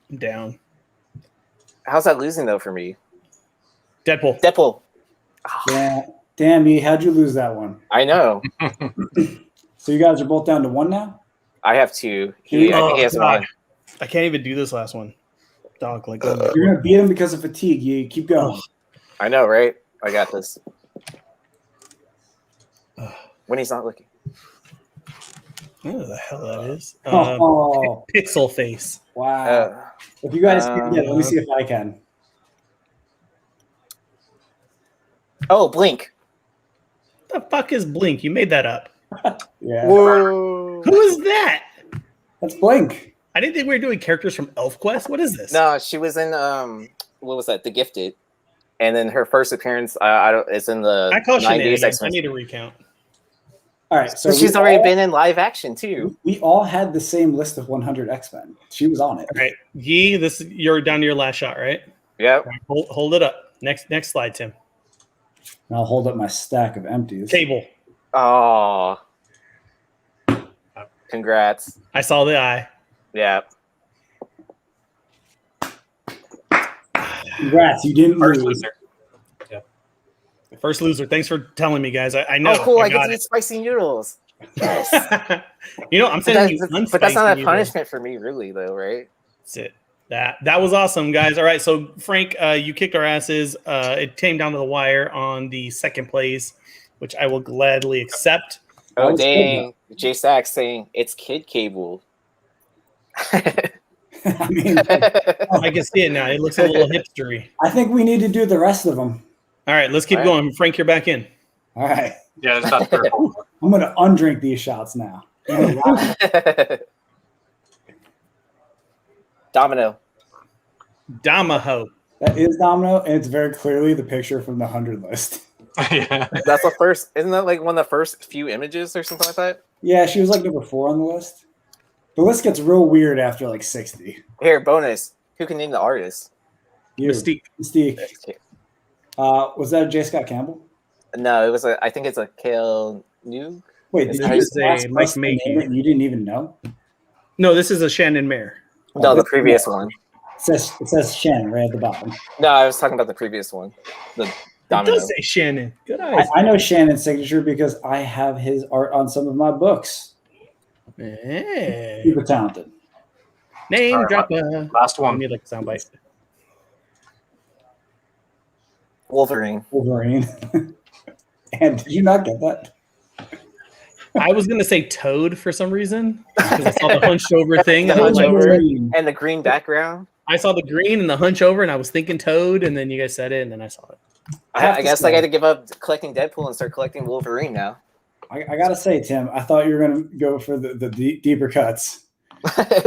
I'm down. How's that losing, though, for me? Deadpool. Deadpool. Yeah. Damn, me. How'd you lose that one? I know. So you guys are both down to 1 now? I have 2. I think he has God. 1. I can't even do this last one. Dog, like, You're going to beat him because of fatigue. You keep going. I know, right? I got this. When he's not looking. what the hell that is? Oh, Pixel face. wow. If you guys can get it, let me see if I can. Oh, Blink. The fuck is Blink? You made that up. Yeah. Whoa. Who is that? That's Blink. I didn't think we were doing characters from ElfQuest. What is this? No, she was in what was that? The Gifted, and then her first appearance. I don't. It's in the I call 90s shenanigans. X-Men. I need to recount. All right. So So she's we already all- been in live action too. We all had the same list of 100 X-Men. She was on it. All right, Yee, you're down to your last shot, right? Yep. Hold it up. Next slide, Tim. And I'll hold up my stack of empties. Cable. Oh. Congrats. I saw the eye. Yeah. Congrats, you didn't First lose. loser. First loser. Thanks for telling me, guys. I know. Oh, cool! I get got to eat spicy noodles. Yes. You know, I'm sending you But that's not unspicy a noodles. punishment for me, really, though, right? That's it. That was awesome, guys. All right, so Frank, you kicked our asses. It came down to the wire on the second place, which I will gladly accept. Oh, was dang. J Sachs saying it's kid cable. I mean, I can see it now. It looks a little hipstery. I think we need to do the rest of them. All right, let's keep All right. going. Frank, you're back in. All right. Yeah, it's not fair. I'm going to undrink these shots now. Domino. Damaho. That is Domino, and it's very clearly the picture from the 100 list. Yeah. That's the first. Isn't that like one of the first few images or something like that? Yeah, she was like number 4 on the list. The list gets real weird after like 60. Here, bonus. Who can name the artist? You, Mystique. Mystique. Was that a J. Scott Campbell? No, it was a. I think it's a Kale New. Wait, This did you is just a ask Mike us the name Mayhew. and you didn't even know? No, this is a Shannon Mare. No, the previous one. It says Shannon right at the bottom. No, I was talking about the previous one. The It Domino. does say Shannon. Good eyes. I know Shannon's signature because I have his art on some of my books. Hey. Super talented. Name All right, dropper. Last Give one. me like a soundbite. Wolverine. Wolverine. And did you not get that? I was gonna say Toad for some reason because I saw the hunched over thing. The And I'm hunch like, over. And the green background. I saw the green and the hunch over, and I was thinking Toad, and then you guys said it, and then I saw it. I guess I got to give up collecting Deadpool and start collecting Wolverine now. I gotta say, Tim, I thought you were gonna go for the deeper cuts.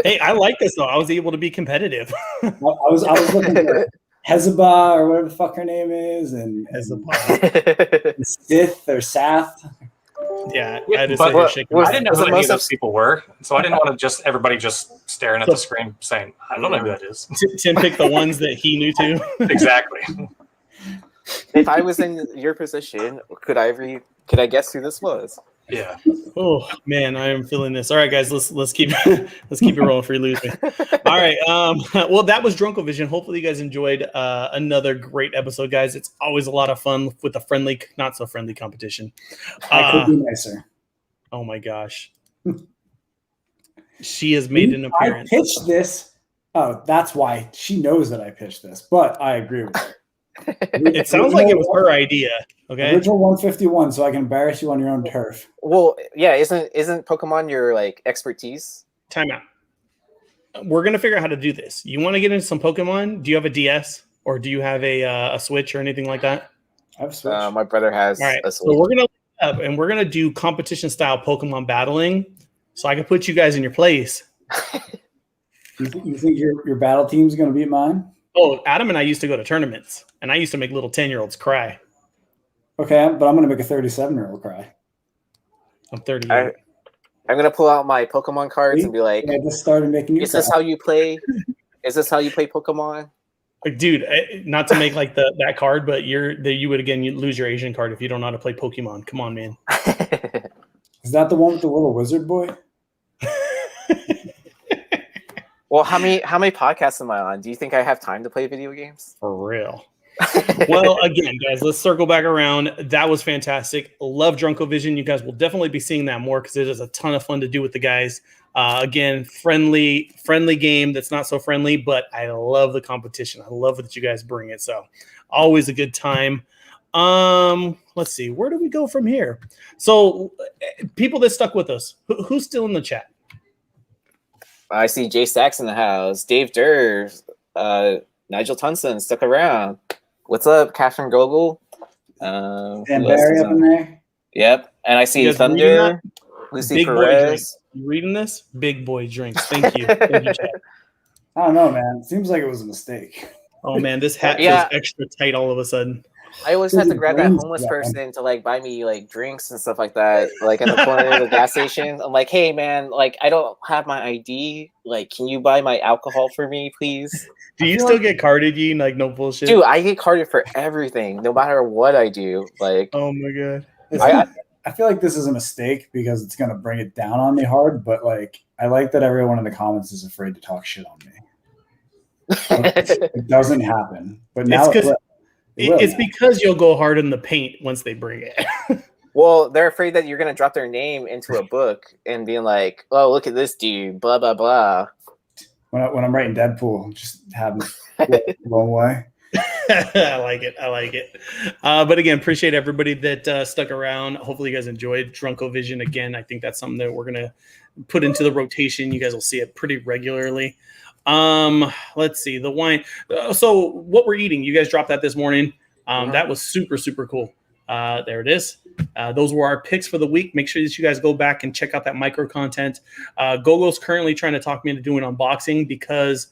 Hey, I like this though. I was able to be competitive. I was looking for Hezbollah or whatever the fuck her name is, and Sith or Sath. Yeah, I just But say shaking. I didn't know Was who it any most of those of- people were, so I didn't want to just everybody just staring at the screen saying, "I don't know who that is." Tim picked the ones that he knew too. Exactly. If I was in your position, could I guess who this was? Yeah. Oh man, I am feeling this. All right, guys, let's keep let's keep it rolling for you lose me. All right. Well, that was Drunkovision. Hopefully, you guys enjoyed another great episode, guys. It's always a lot of fun with a friendly, not so friendly competition. I could be nicer. Oh my gosh, she has made an appearance. I pitched this. Oh, that's why she knows that I pitched this. But I agree with her. It sounds like it was her idea. Okay. Original 151, so I can embarrass you on your own turf. Well, yeah, isn't Pokemon your like expertise? Time out. We're gonna figure out how to do this. You want to get into some Pokemon? Do you have a DS or do you have a Switch or anything like that? I've switched. My brother has All right. a So we're gonna look up and we're gonna do competition style Pokemon battling. So I can put you guys in your place. You think your battle team's going to beat mine? Oh, Adam and I used to go to tournaments, and I used to make little 10-year-olds cry. Okay, but I'm going to make a 37-year-old cry. I'm 38. I'm gonna pull out my Pokemon cards and be like, I just started making you "Is this cry. how you play? Is this how you play Pokemon?" Like, dude, not to make like that card, but you would again you lose your Asian card if you don't know how to play Pokemon. Come on, man. Is that the one with the little wizard boy? Well, how many podcasts am I on? Do you think I have time to play video games? For real. Well, again, guys, let's circle back around. That was fantastic. Love Drunkovision. You guys will definitely be seeing that more because it is a ton of fun to do with the guys. Again, friendly game that's not so friendly, but I love the competition. I love that you guys bring it. So always a good time. Let's see. Where do we go from here? So people that stuck with us, who's still in the chat? I see Jay Sachs in the house, Dave Durr, Nigel Tunson stuck around. What's up, Catherine Gogol? And who else Barry is up on? in there? Yep, and I see You guys reading Thunder, that? Lucy Big boy Perez. drinks. You reading this? Big boy drinks. Thank you. Thank you, chat. I don't know, man. It seems like it was a mistake. Oh man, this hat Yeah. feels extra tight all of a sudden. I always have to grab that Brains homeless down. person to like buy me like drinks and stuff like that, like at the corner of the gas station. I'm like, hey man, like I don't have my ID. Like, can you buy my alcohol for me, please? Do you still get carded, you like no bullshit? Dude, I get carded for everything, no matter what I do. Like, Oh my god. I feel like this is a mistake because it's going to bring it down on me hard, but like I like that everyone in the comments is afraid to talk shit on me. It doesn't happen. But It's now it 'cause will. it's because you'll go hard in the paint once they bring it. Well, they're afraid that you're gonna drop their name into a book and being like, "Oh, look at this dude," blah blah blah. When I'm writing Deadpool, just have them blown away. I like it. But again, appreciate everybody that stuck around. Hopefully you guys enjoyed Drunkovision. Again, I think that's something that we're going to put into the rotation. You guys will see it pretty regularly. Let's see the wine. So what we're eating, you guys dropped that this morning. That was super, super cool. There it is. Those were our picks for the week. Make sure that you guys go back and check out that micro content. Gogol's currently trying to talk me into doing unboxing because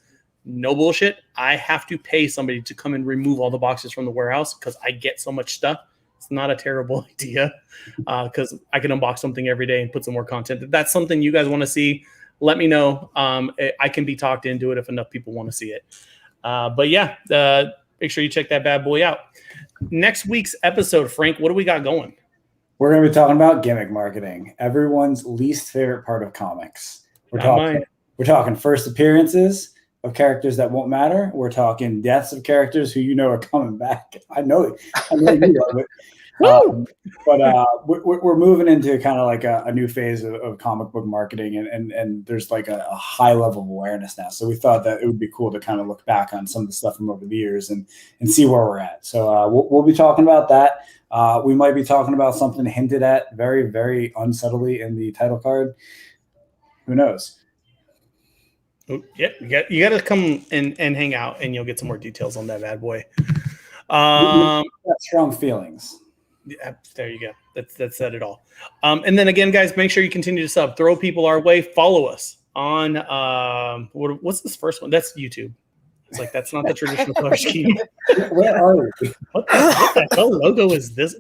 no bullshit, I have to pay somebody to come and remove all the boxes from the warehouse because I get so much stuff. It's not a terrible idea because I can unbox something every day and put some more content. If that's something you guys want to see, let me know. I can be talked into it if enough people want to see it. But yeah, make sure you check that bad boy out. Next week's episode, Frank, what do we got going? We're going to be talking about gimmick marketing, everyone's least favorite part of comics. We're talking first appearances of characters that won't matter. We're talking deaths of characters who you know are coming back. I know you love it. But we're moving into kind of like a new phase of comic book marketing, and there's like a high level of awareness now. So we thought that it would be cool to kind of look back on some of the stuff from over the years and see where we're at. So we'll be talking about that. We might be talking about something hinted at very, very unsubtly in the title card. Who knows? Yeah, you got to come and hang out, and you'll get some more details on that bad boy. Strong feelings. Yeah, there you go. That said it all. And then again, guys, make sure you continue to sub. Throw people our way. Follow us on what's this first one? That's YouTube. It's like that's not the traditional color scheme. Where are we? What the hell logo is this?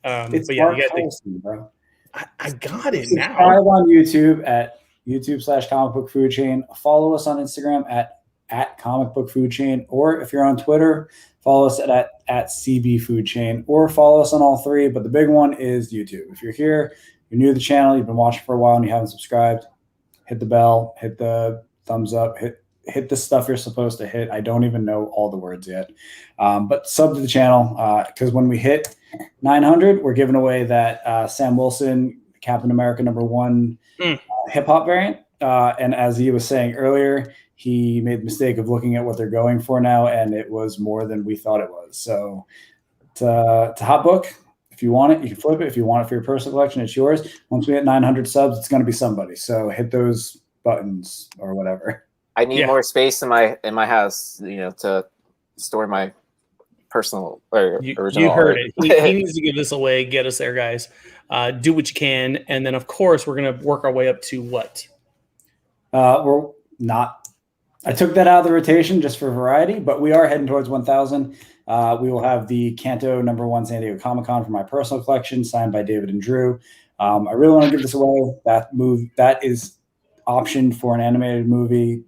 It's but yeah, Mark you got Colson, bro. I got it now. Subscribe on YouTube at YouTube/Comic Book Food Chain. Follow us on Instagram at Comic Book Food Chain, or if you're on Twitter, follow us at CB Food Chain, or follow us on all three. But the big one is YouTube. If you're here, you're new to the channel, you've been watching for a while, and you haven't subscribed, hit the bell, hit the thumbs up, hit the stuff you're supposed to hit. I don't even know all the words yet, but sub to the channel because when we hit 900, we're giving away that Sam Wilson Captain America #1 hip hop variant. And as he was saying earlier, he made the mistake of looking at what they're going for now, and it was more than we thought it was. So it's a hot book. If you want it, you can flip it. If you want it for your personal collection, it's yours. Once we hit 900 subs, it's going to be somebody. So hit those buttons or whatever. I need more space in my house, to store my personal or original you heard art. it. He needs to give this away. Get us there, guys. Do what you can, and then of course we're gonna work our way up to what? We're not. I took that out of the rotation just for variety, but we are heading towards 1,000. We will have the Canto #1 San Diego Comic-Con for my personal collection, signed by David and Drew. I really want to give this away. That is optioned for an animated movie.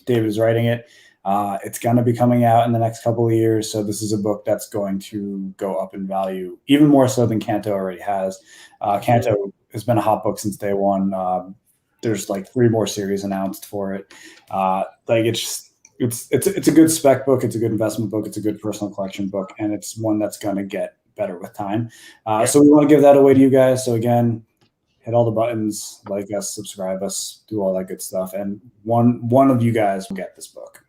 David is writing it. It's going to be coming out in the next couple of years. So this is a book that's going to go up in value, even more so than Canto already has. Canto has been a hot book since day one. There's like 3 more series announced for it. It's a good spec book. It's a good investment book. It's a good personal collection book. And it's one that's going to get better with time. So we want to give that away to you guys. So again, hit all the buttons, like us, subscribe us, do all that good stuff. And one of you guys will get this book.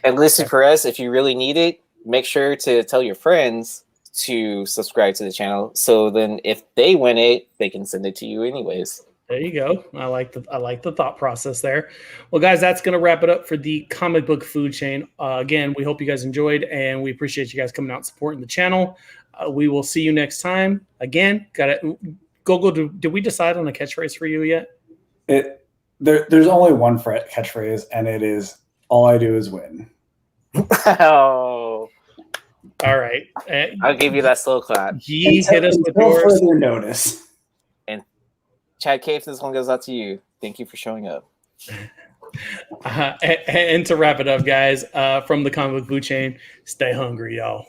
And listen, Perez, if you really need it, make sure to tell your friends to subscribe to the channel. So then if they win it, they can send it to you anyways. There you go. I like the thought process there. Well, guys, that's going to wrap it up for the Comic Book Food Chain. Again, we hope you guys enjoyed, and we appreciate you guys coming out and supporting the channel. We will see you next time. Again, Gogol, did we decide on a catchphrase for you yet? There's only one catchphrase, and it is, all I do is win. Oh. All right. I'll give you that slow clap. He hit us with yours. Further notice. And Chad Cave, this one goes out to you. Thank you for showing up. And to wrap it up, guys, from the Comic Book Food Chain, stay hungry, y'all.